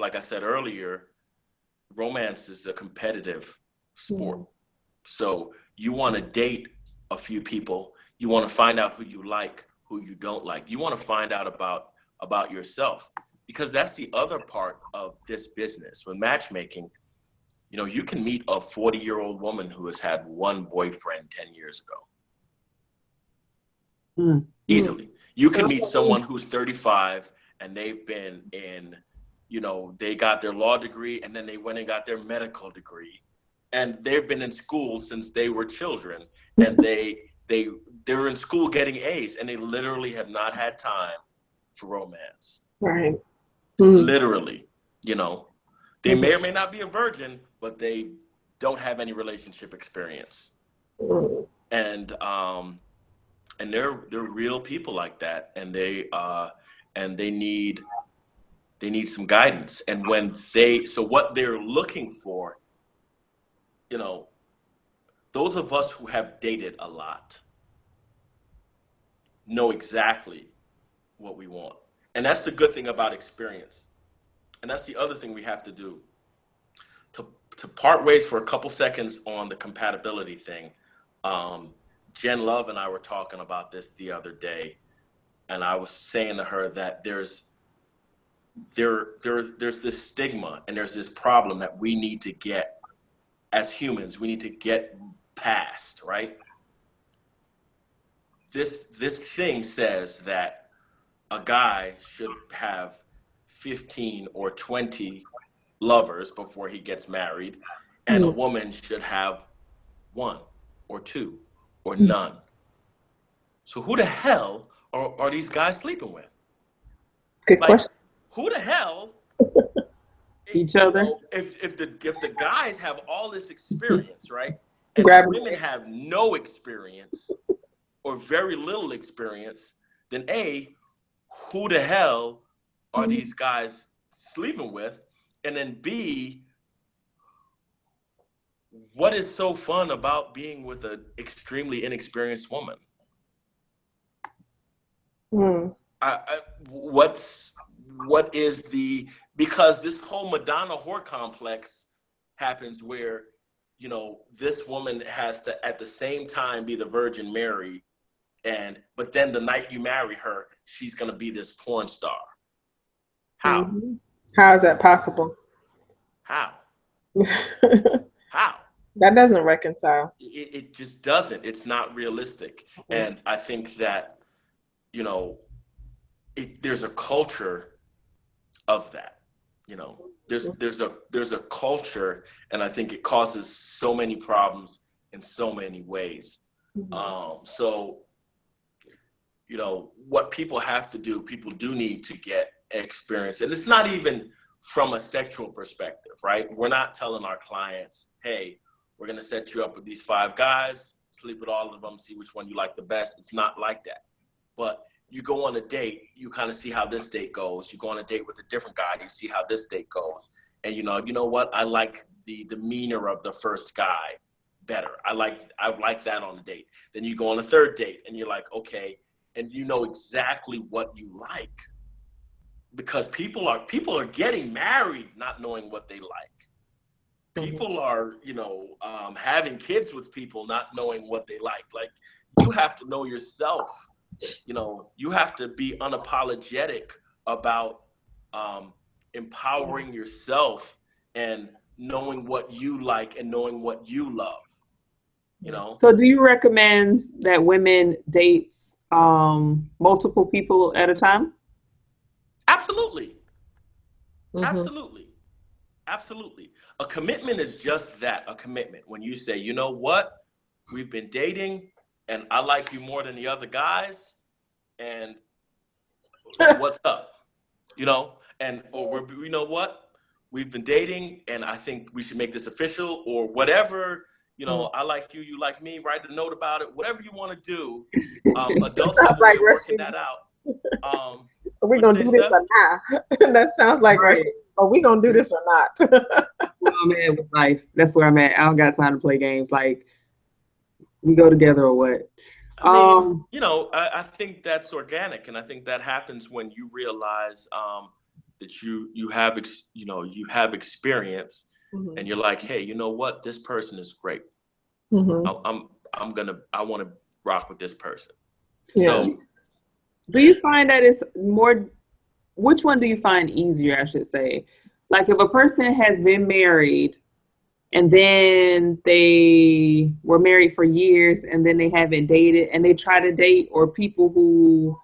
like I said earlier, romance is a competitive sport. So you want to date a few people, you want to find out who you like, who you don't like, you want to find out about yourself, because that's the other part of this business. When matchmaking, you can meet a 40-year-old woman who has had one boyfriend 10 years ago. Easily. You can meet someone who's 35 and they've been in, they got their law degree and then they went and got their medical degree. And they've been in school since they were children, and they're in school getting A's, and they literally have not had time for romance. Right. Literally, they may or may not be a virgin, but they don't have any relationship experience. And they're real people like that, and they need some guidance. And so what they're looking for, those of us who have dated a lot know exactly what we want. And that's the good thing about experience. And that's the other thing we have to do. To part ways for a couple seconds on the compatibility thing. Jen Love and I were talking about this the other day, and I was saying to her that there's this stigma and there's this problem that we need to get, as humans, we need to get past, right? This thing says that a guy should have 15 or 20 lovers before he gets married, and a woman should have one or two or none. So who the hell are these guys sleeping with? Good question. Who the hell? Each other. If the guys have all this experience, right, and Grab the women have no experience or very little experience, then A, who the hell are these guys sleeping with? And then B, what is so fun about being with an extremely inexperienced woman? What is because this whole Madonna whore complex happens where, this woman has to at the same time be the Virgin Mary, but then the night you marry her, she's gonna be this porn star. How? How is that possible? How? That How? doesn't reconcile. It just doesn't. It's not realistic. And I think that, you know, there's a culture of that. You know, there's a culture, and I think it causes so many problems in so many ways. So, you know, what people have to do, people do need to get experience. And it's not even from a sexual perspective, right? We're not telling our clients, hey, we're going to set you up with these 5 guys, sleep with all of them, see which one you like the best. It's not like that. But you go on a date, you kind of see how this date goes. You go on a date with a different guy, you see how this date goes. And you know what? I like the demeanor of the first guy better. I like that on a date. Then you go on a third date and you're like, okay, and you know exactly what you like, because people are getting married not knowing what they like. People are, having kids with people not knowing what they like. Like, you have to know yourself. You have to be unapologetic about empowering yourself and knowing what you like and knowing what you love. So do you recommend that women date multiple people at a time? Absolutely. Absolutely. Absolutely. A commitment is just that, a commitment. When you say, you know what, we've been dating and I like you more than the other guys, and what's up? Or you know what, we've been dating and I think we should make this official, or whatever. I like you, you like me, write a note about it, whatever you want to do. Adults have a way Like of working Rasheem. that out. Are we What'd gonna you do say, this Steph? or not? That sounds like Right. Rasheem. Are we gonna do this or not? Where I'm at with life. That's where I'm at. I don't got time to play games. Like, we go together or what? I mean, I think that's organic, and I think that happens when you realize that you have experience, and you're like, hey, you know what, this person is great. I want to rock with this person. Yeah. So Do you find that it's more, which one do you find easier, I should say? Like, if a person has been married and then they were married for years and then they haven't dated and they try to date, or people who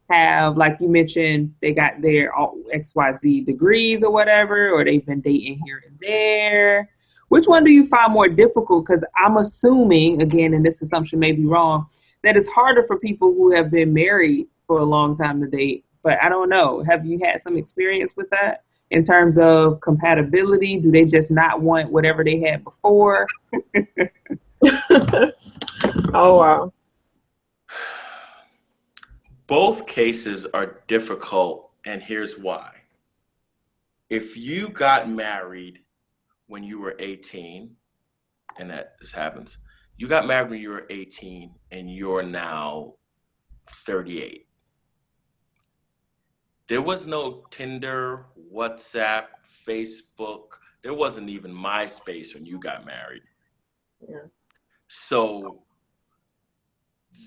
have, like you mentioned, they got their XYZ degrees or whatever, or they've been dating here and there. Which one do you find more difficult? Because I'm assuming, again, and this assumption may be wrong, that it's harder for people who have been married for a long time to date. But I don't know. Have you had some experience with that in terms of compatibility? Do they just not want whatever they had before? Oh wow. both cases are difficult, and here's why. If you got married when you were 18, and that this happens, you got married when you were 18 and you're now 38. There was no Tinder, WhatsApp, Facebook. There wasn't even MySpace when you got married. Yeah. So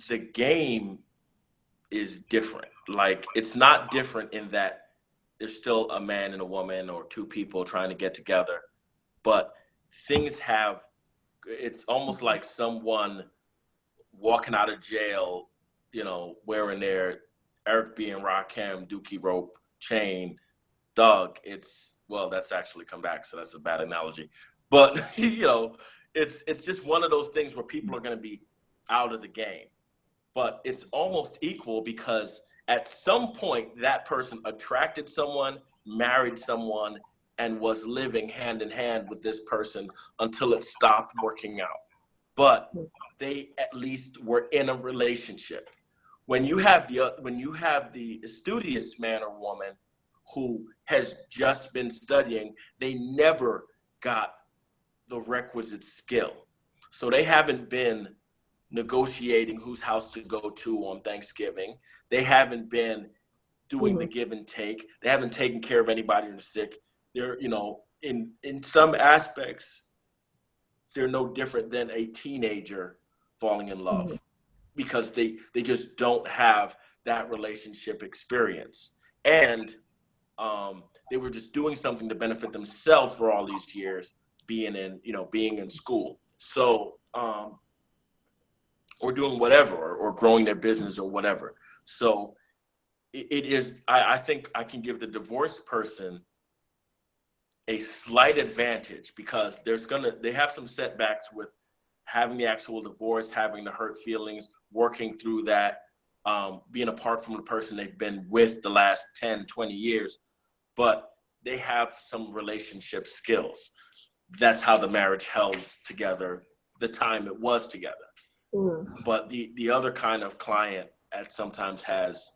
the game is different. Like, it's not different in that there's still a man and a woman or two people trying to get together, but it's almost like someone walking out of jail, wearing their Eric B. and Rakim Dookie rope chain. Doug, that's actually come back, so that's a bad analogy. But, it's just one of those things where people are going to be out of the game. But it's almost equal, because at some point that person attracted someone, married someone, and was living hand in hand with this person until it stopped working out. But they at least were in a relationship. When you have the studious man or woman who has just been studying, they never got the requisite skill. So they haven't been negotiating whose house to go to on Thanksgiving. They haven't been doing the give and take. They haven't taken care of anybody who's sick. They're, in some aspects, they're no different than a teenager falling in love, because they just don't have that relationship experience. And they were just doing something to benefit themselves for all these years, being in school. So, or doing whatever, or growing their business or whatever. So it is, I think I can give the divorced person a slight advantage, because they have some setbacks with having the actual divorce, having the hurt feelings, working through that, being apart from the person they've been with the last 10, 20 years, but they have some relationship skills. That's how the marriage held together the time it was together. But the other kind of client sometimes has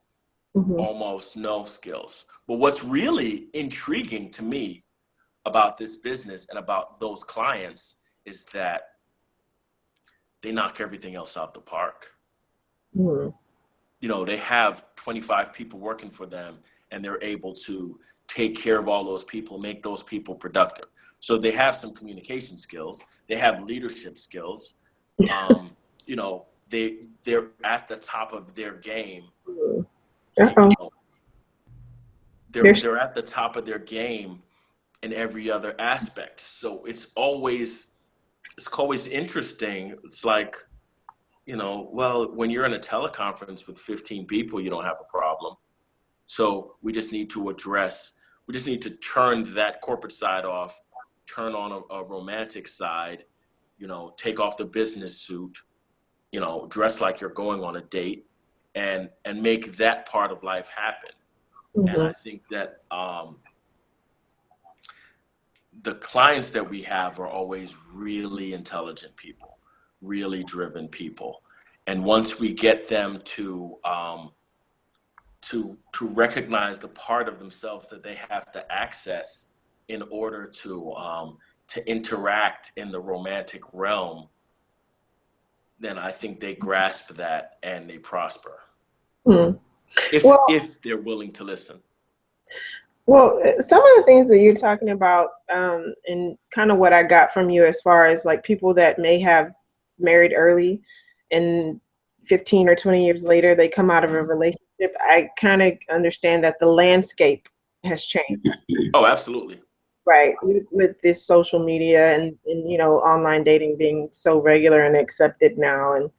almost no skills. But what's really intriguing to me about this business and about those clients is that they knock everything else out the park. They have 25 people working for them, and they're able to take care of all those people, make those people productive. So they have some communication skills. They have leadership skills. They're at the top of their game. They're at the top of their game in every other aspect. So it's always interesting. It's like, well, when you're in a teleconference with 15 people, you don't have a problem. So we just need to turn that corporate side off, turn on a romantic side, take off the business suit, dress like you're going on a date, and make that part of life happen. And I think that the clients that we have are always really intelligent people, really driven people. And once we get them to recognize the part of themselves that they have to access in order to interact in the romantic realm, then I think they grasp that and they prosper. If they're willing to listen. Well, some of the things that you're talking about, and kind of what I got from you as far as like people that may have married early and 15 or 20 years later, they come out of a relationship. I kind of understand that the landscape has changed. Oh, absolutely. Right. With this social media and online dating being so regular and accepted now. And,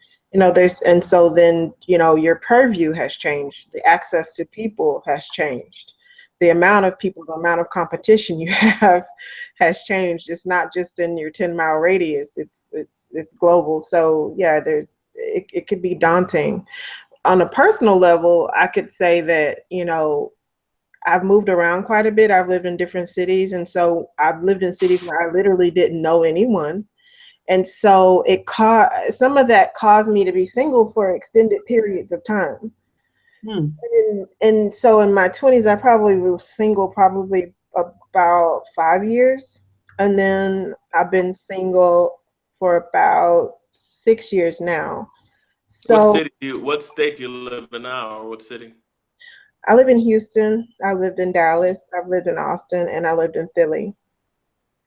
so then, your purview has changed. The access to people has changed. The amount of people, the amount of competition you have has changed. It's not just in your 10-mile radius. It's global. So yeah, it could be daunting. On a personal level, I could say that, I've moved around quite a bit. I've lived in different cities. And so I've lived in cities where I literally didn't know anyone. And so some of that caused me to be single for extended periods of time. And so in my 20s, I probably was single probably about 5 years. And then I've been single for about 6 years now. So what state do you live in now, or what city? I live in Houston. I lived in Dallas. I've lived in Austin, and I lived in Philly.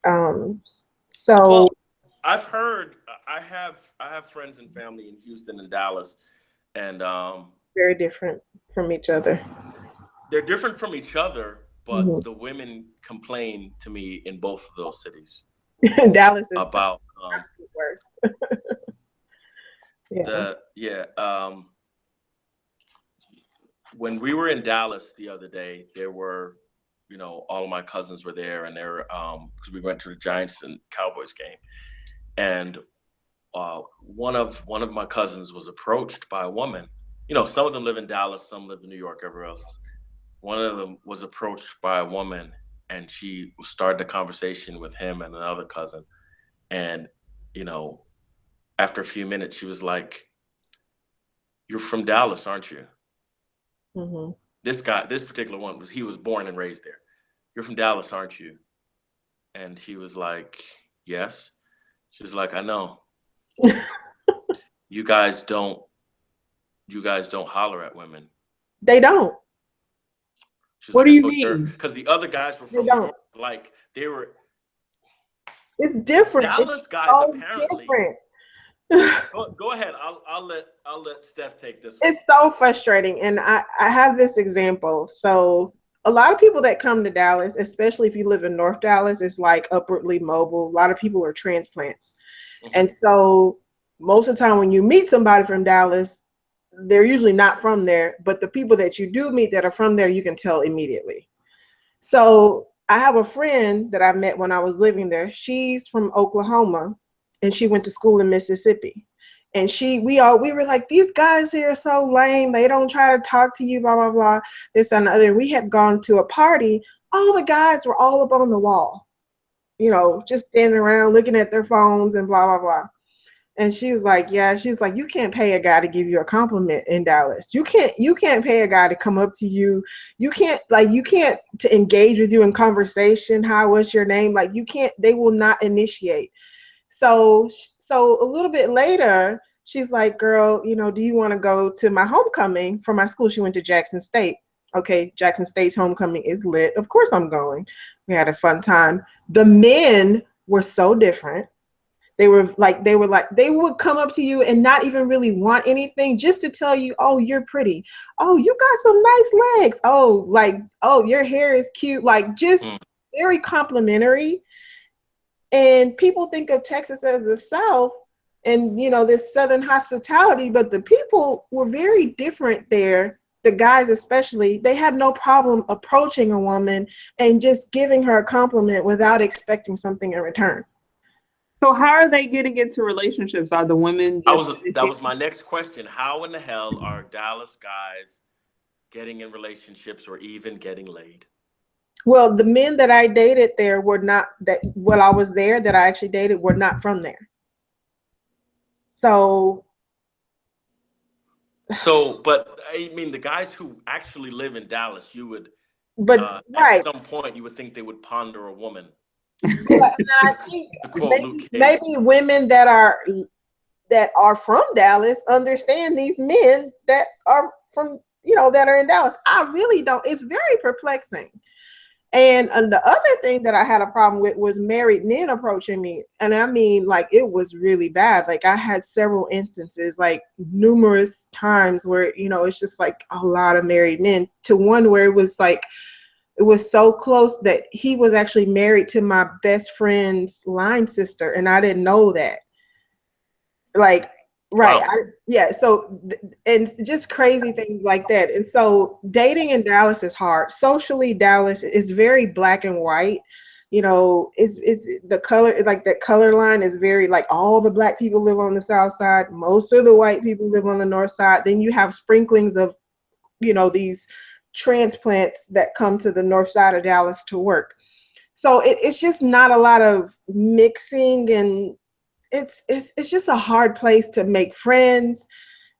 Well, I've heard. I have friends and family in Houston and Dallas, and very different from each other. They're different from each other, but the women complain to me in both of those cities. Dallas is about the absolute worst. When we were in Dallas the other day, there were, all of my cousins were there, and they're because we went to the Giants and Cowboys game, and one of my cousins was approached by a woman. Some of them live in Dallas, some live in New York, everywhere else. One of them was approached by a woman, and she started a conversation with him and another cousin, and after a few minutes, she was like, "You're from Dallas, aren't you?" This particular one he was born and raised there. "You're from Dallas, aren't you?" And he was like, "Yes." She was like, "I know. You guys don't holler at women." They don't. What do you mean? Because the other guys were from New York, like they were. It's different. Dallas guys apparently. Different. Go ahead. I'll let Steph take this one. It's so frustrating, and I have this example. So a lot of people that come to Dallas, especially if you live in North Dallas, is like upwardly mobile. A lot of people are transplants. And so most of the time when you meet somebody from Dallas, they're usually not from there, but the people that you do meet that are from there, you can tell immediately. So I have a friend that I met when I was living there. She's from Oklahoma and she went to school in Mississippi. And we were like, these guys here are so lame. They don't try to talk to you, blah, blah, blah, this and the other. We had gone to a party. All the guys were all up on the wall, just standing around looking at their phones and blah, blah, blah. And she's like, you can't pay a guy to give you a compliment in Dallas. You can't pay a guy to come up to you. You can't to engage with you in conversation. Hi, what's your name? Like they will not initiate. So a little bit later, she's like, girl, do you want to go to my homecoming for my school? She went to Jackson State. Okay, Jackson State's homecoming is lit. Of course I'm going. We had a fun time. The men were so different. They would come up to you and not even really want anything, just to tell you, oh, you're pretty. Oh, you got some nice legs. Oh, your hair is cute. Like, just very complimentary. And people think of Texas as the South and, this Southern hospitality, but the people were very different there. The guys especially, they had no problem approaching a woman and just giving her a compliment without expecting something in return. So how are they getting into relationships? Are the women that was my next question. How in the hell are Dallas guys getting in relationships or even getting laid? Well, the men that I dated there were not while I was there that I actually dated were not from there. So but I mean, the guys who actually live in Dallas, you would, right. At some point, you would think they would ponder a woman. And I think maybe women that are from Dallas understand these men that are from, that are in Dallas. I really don't. It's very perplexing. And the other thing that I had a problem with was married men approaching me. And I mean, like, it was really bad. Like, I had several instances, like numerous times where, it's just like a lot of married men, to one where it was like, it was so close that he was actually married to my best friend's line sister. And I didn't know that. Like, right. Wow. So, and just crazy things like that. And so dating in Dallas is hard. Socially, Dallas is very black and white. Is the color, like that color line is very, like, all the black people live on the south side. Most of the white people live on the north side. Then you have sprinklings of, these transplants that come to the north side of Dallas to work. So it's just not a lot of mixing, and it's just a hard place to make friends.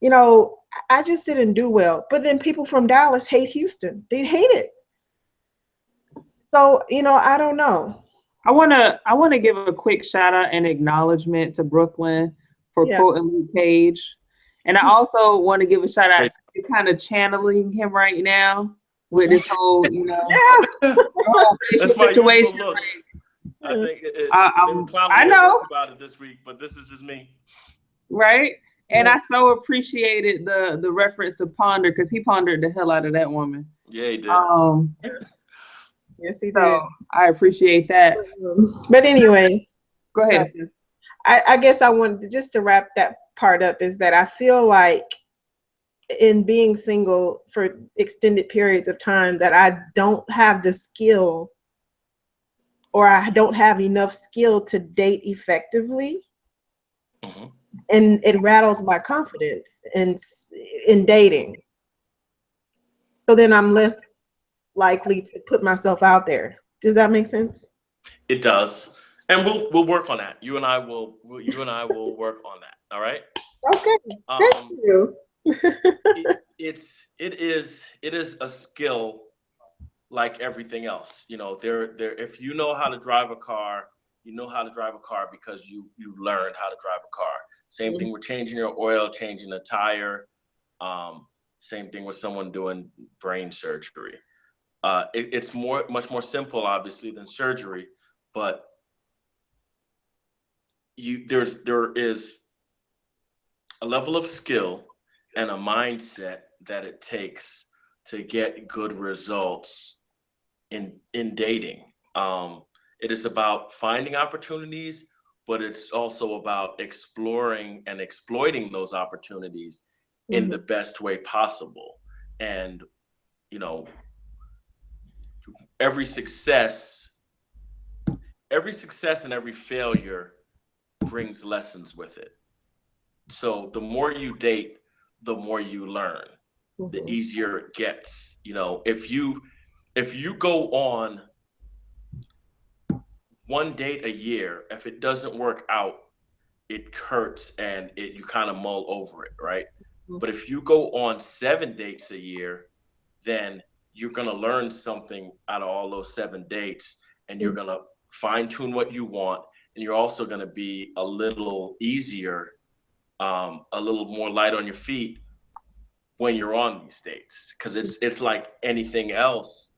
I just didn't do well. But then people from Dallas hate Houston. They hate it. So, I don't know. I wanna give a quick shout out and acknowledgement to Brooklyn for quoting Luke Cage. And I also want to give a shout out to kind of channeling him right now with this whole, That's my situation. look. I think I know about it this week, but this is just me. Right? And I so appreciated the reference to ponder, because he pondered the hell out of that woman. Yeah, he did. Yes, he did. I appreciate that. But anyway, go ahead. So, I guess I wanted just to wrap that part up, is that I feel like in being single for extended periods of time that I don't have the skill, or I don't have enough skill to date effectively. Mm-hmm. And it rattles my confidence in dating. So then I'm less likely to put myself out there. Does that make sense? It does. And we'll work on that. You and I will work on that. All right? Okay. Thank you. It is a skill like everything else. If you know how to drive a car, you know how to drive a car because you learned how to drive a car. Same thing with changing your oil, changing a tire. Same thing with someone doing brain surgery. It's much more simple, obviously, than surgery, but there is a level of skill and a mindset that it takes to get good results in dating. It is about finding opportunities, but it's also about exploring and exploiting those opportunities in the best way possible. And you know, every success, every success and every failure brings lessons with it. So the more you date, the more you learn, the easier it gets. You know, if you go on one date a year, if it doesn't work out, it hurts and you kind of mull over it, right? But if you go on 7 dates a year, then you're gonna learn something out of all those 7 dates, and you're gonna fine tune what you want, and you're also gonna be a little easier, a little more light on your feet when you're on these dates, because it's like anything else,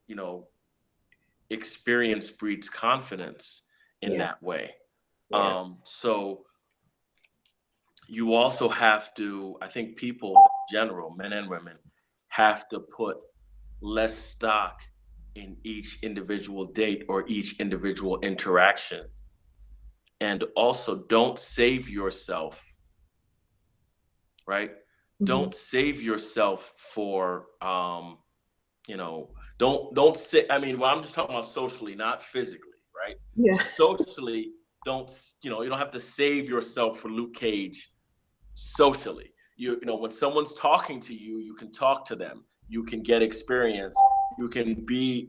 you know, experience breeds confidence in that way. So you also have to, I think people in general, men and women, have to put less stock in each individual date or each individual interaction. And also don't save yourself, right? Don't save yourself for you know, don't sit. I mean, well, I'm just talking about socially, not physically, right? Yeah. Socially, don't, you know, you don't have to save yourself for Luke Cage socially. You know, when someone's talking to you, you can talk to them. You can get experience. You can be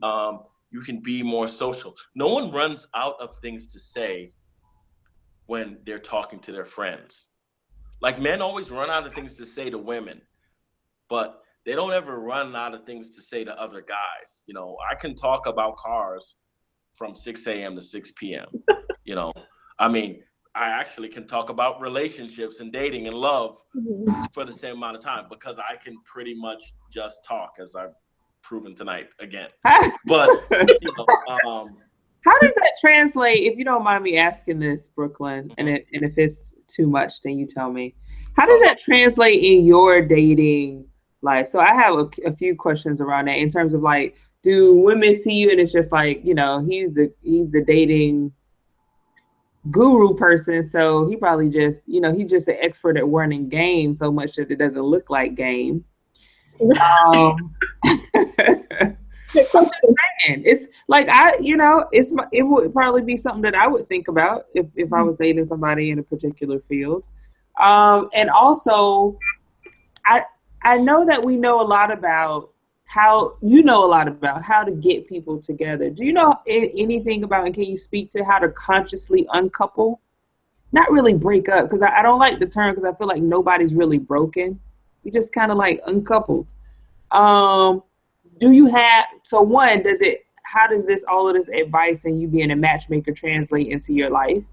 more social. No one runs out of things to say when they're talking to their friends. Like men always run out of things to say to women, but they don't ever run out of things to say to other guys. You know, I can talk about cars from 6 a.m. to 6 p.m. You know, I mean, I actually can talk about relationships and dating and love for the same amount of time, because I can pretty much just talk, as I've proven tonight again. But, you know, how does that translate, if you don't mind me asking this, Brooklyn, and if it's too much, then you tell me. How does that translate in your dating life? So I have a few questions around that, in terms of like, do women see you and it's just like, you know, he's the dating guru person, so he probably just, you know, he's just an expert at running game so much that it doesn't look like game. It's like, it would probably be something that I would think about if I was dating somebody in a particular field. And also, I know that we know a lot about how to get people together. Do you know anything about, and can you speak to how to consciously uncouple? Not really break up, because I don't like the term, because I feel like nobody's really broken. You just kind of like uncoupled. Do you have, so one, how does all of this advice and you being a matchmaker translate into your life?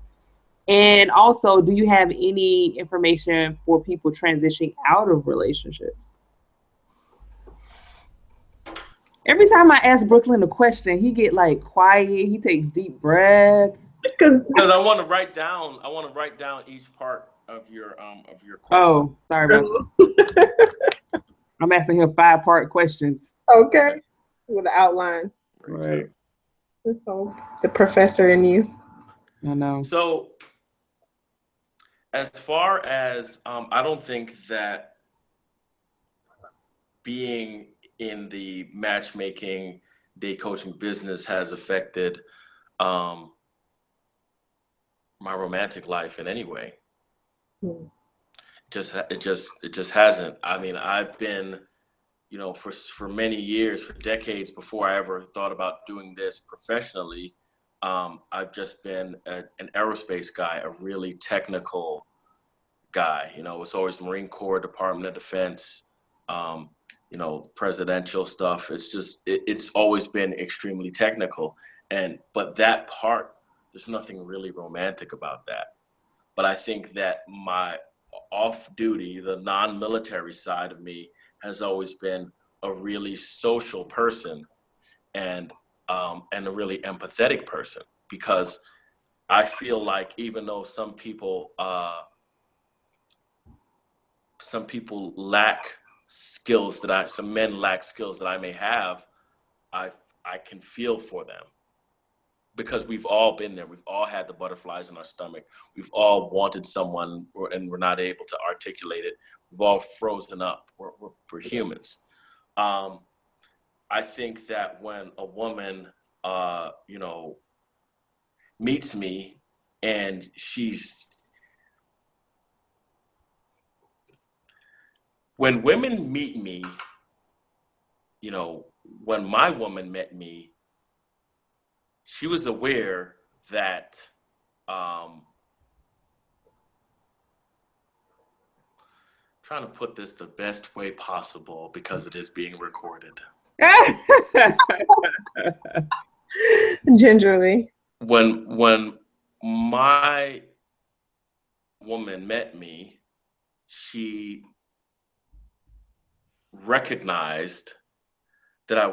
And also, do you have any information for people transitioning out of relationships? Every time I ask Brooklyn a question, he get like quiet. He takes deep breaths. Because I want to write down each part of your question. Oh, sorry about that. I'm asking him 5-part questions. Okay, with an outline. Right. So the professor in you. I know. So, as far as I don't think that being in the matchmaking, date coaching business has affected my romantic life in any way. It just hasn't. I mean, I've been, you know, for many years, for decades before I ever thought about doing this professionally, I've just been an aerospace guy, a really technical guy. You know, it's always Marine Corps, Department of Defense, you know, presidential stuff. It's always been extremely technical. But that part, there's nothing really romantic about that. But I think that my off duty, the non-military side of me, has always been a really social person, and a really empathetic person, because I feel like even though some people lack some men lack skills that I may have, I can feel for them, because we've all been there. We've all had the butterflies in our stomach. We've all wanted someone and we're not able to articulate it. We've all frozen up. We're humans. I think that when a woman, meets me and when women meet me, when my woman met me, she was aware that, trying to put this the best way possible because it is being recorded. Gingerly. When my woman met me, she recognized that I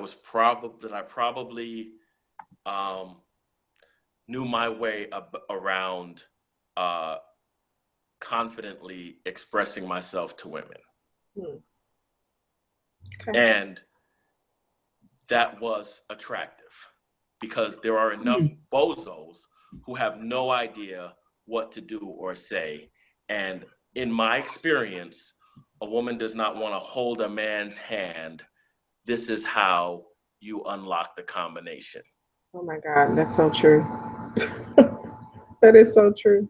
probably knew my way around confidently expressing myself to women. Okay. And that was attractive, because there are enough bozos who have no idea what to do or say. And in my experience, a woman does not want to hold a man's hand. This is how you unlock the combination. Oh my God, that's so true. That is so true.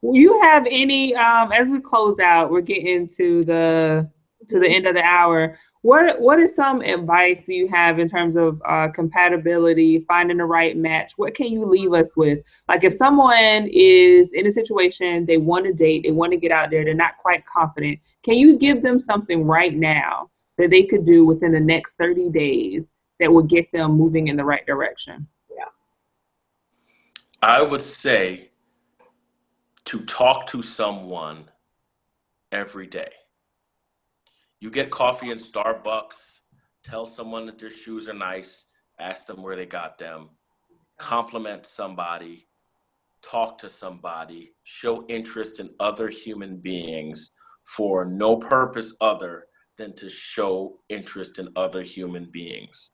Will you have any, as we close out, we're getting to the end of the hour. What is some advice you have in terms of compatibility, finding the right match? What can you leave us with? Like, if someone is in a situation, they want to date, they want to get out there, they're not quite confident, can you give them something right now that they could do within the next 30 days that will get them moving in the right direction? Yeah. I would say to talk to someone every day. You get coffee in Starbucks, tell someone that their shoes are nice, ask them where they got them, compliment somebody, talk to somebody, show interest in other human beings for no purpose other than to show interest in other human beings.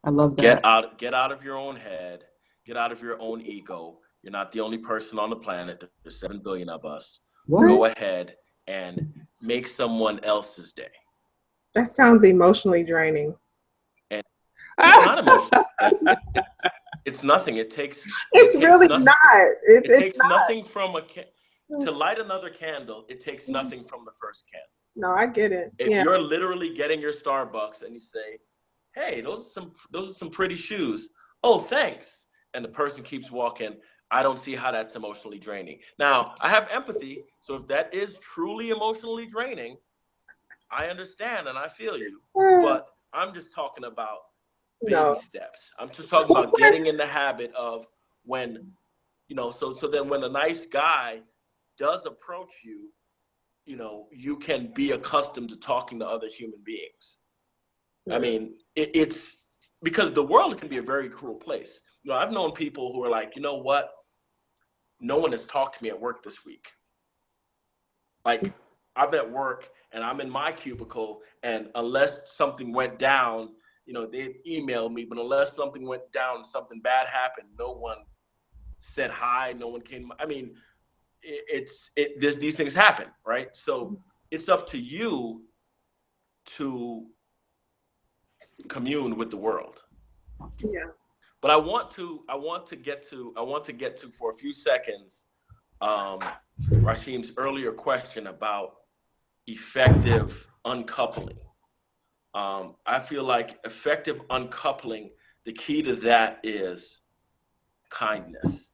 I love that. Get out of your own head, get out of your own ego. You're not the only person on the planet. There's 7 billion of us. What? Go ahead and make someone else's day. That sounds emotionally draining. And it's not emotional. It's nothing. It takes Really nothing. not. It takes not. nothing from to light another candle. It takes nothing from the first candle. No, I get it. If you're literally getting your Starbucks and you say, "Hey, those are some pretty shoes." "Oh, thanks." And the person keeps walking. I don't see how that's emotionally draining. Now, I have empathy, so if that is truly emotionally draining, I understand and I feel you. But I'm just talking about baby steps. I'm just talking about getting in the habit of when, so then when a nice guy does approach you, you can be accustomed to talking to other human beings. I mean, it's because the world can be a very cruel place. I've known people who are like, you know what? No one has talked to me at work this week. Like, I'm at work and I'm in my cubicle, and unless something went down, they'd email me, but unless something went down, something bad happened, no one said hi, no one came. I mean, these things happen, right? So it's up to you to commune with the world. Yeah. But I want to get to for a few seconds, Rasheem's earlier question about effective uncoupling. I feel like effective uncoupling, the key to that is kindness.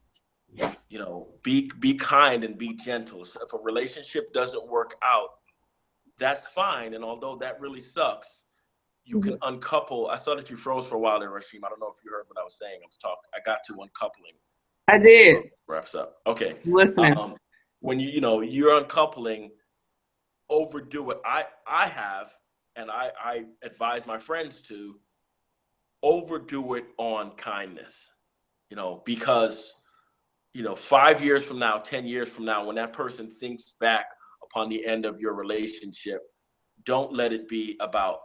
Be kind and be gentle. So if a relationship doesn't work out, that's fine. And although that really sucks, you can uncouple. I saw that you froze for a while there, Rasheem. I don't know if you heard what I was saying. I got to uncoupling. I did. Wraps up. Okay. Listening. When you're uncoupling, overdo it. I have, and I advise my friends to overdo it on kindness. Because 5 years from now, 10 years from now, when that person thinks back upon the end of your relationship, don't let it be about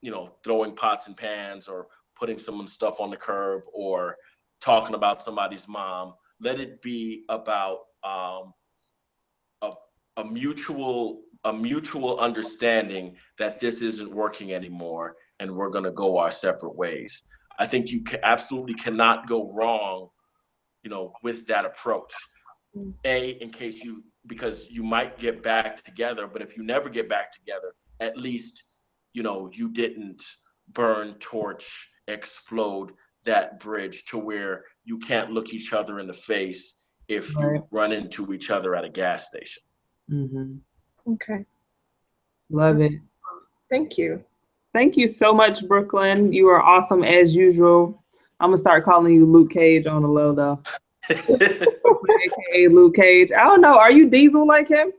you know, throwing pots and pans or putting someone's stuff on the curb or talking about somebody's mom. Let it be about a mutual understanding that this isn't working anymore and we're going to go our separate ways. I think you absolutely cannot go wrong, you know, with that approach. In case because you might get back together, but if you never get back together, at least, you know, you didn't burn, torch, explode that bridge to where you can't look each other in the face if you run into each other at a gas station. Okay. Love it. Thank you. Thank you so much, Brooklyn. You are awesome as usual. I'm gonna start calling you Luke Cage on the low though. AKA Luke Cage. I don't know. Are you Diesel like him?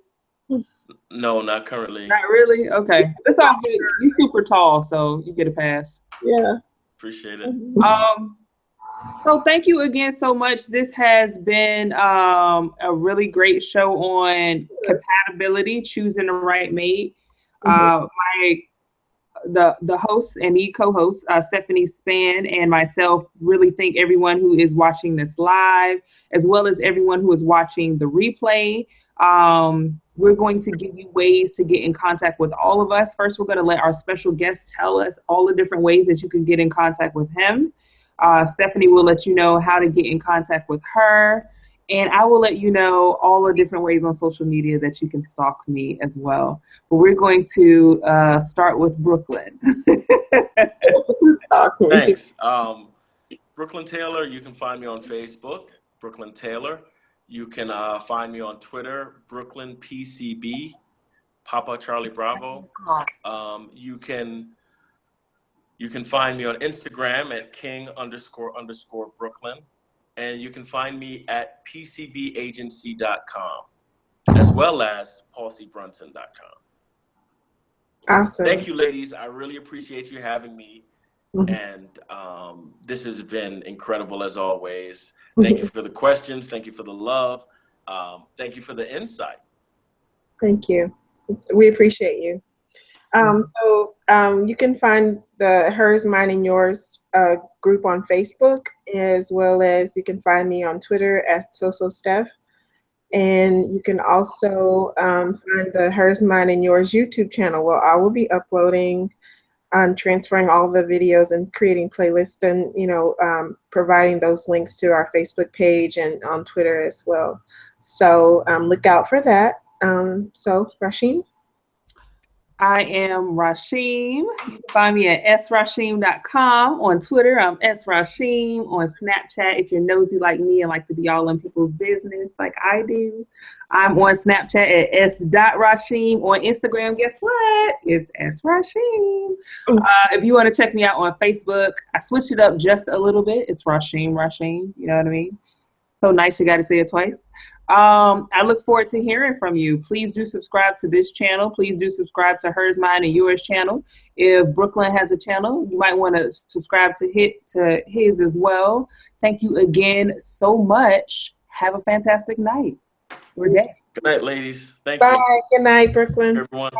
No, not currently. Not really? Okay. That's all good. You're super tall, so you get a pass. Yeah. Appreciate it. So thank you again so much. This has been a really great show on compatibility, choosing the right mate. The host and the co-host, Stephanie Span, and myself really thank everyone who is watching this live, as well as everyone who is watching the replay. We're going to give you ways to get in contact with all of us. First, we're going to let our special guest tell us all the different ways that you can get in contact with him. Stephanie will let you know how to get in contact with her. And I will let you know all the different ways on social media that you can stalk me as well. But we're going to start with Brooklyn. Thanks. Brooklyn Taylor, you can find me on Facebook, Brooklyn Taylor. You can find me on Twitter, Brooklyn PCB, Papa Charlie Bravo. You can find me on Instagram at king__Brooklyn. And you can find me at pcbagency.com, as well as paulcbrunson.com. Awesome. Thank you, ladies. I really appreciate you having me. And this has been incredible as always. Thank you for the questions. Thank you for the love. Thank you for the insight. Thank you. We appreciate you. So you can find the Hers, Mine, and Yours group on Facebook, as well as you can find me on Twitter as SoSoSteph. And you can also find the Hers, Mine, and Yours YouTube channel, where I will be uploading and transferring all the videos and creating playlists and, you know, providing those links to our Facebook page and on Twitter as well. So look out for that. So Rasheem? I am Rasheem. You can find me at srasheem.com. On Twitter, I'm srasheem. On Snapchat, if you're nosy like me and like to be all in people's business like I do, I'm on Snapchat at s.rasheem. On Instagram, guess what? It's srasheem. If you want to check me out on Facebook, I switched it up just a little bit. It's Rasheem. You know what I mean? So nice, you got to say it twice. I look forward to hearing from you. Please do subscribe to this channel. Please do subscribe to Hers, Mine, and Yours channel. If Brooklyn has a channel, you might want to subscribe to his as well. Thank you again so much. Have a fantastic night or day. Good night, ladies. Thank you. Bye. Good night, Brooklyn. Everyone.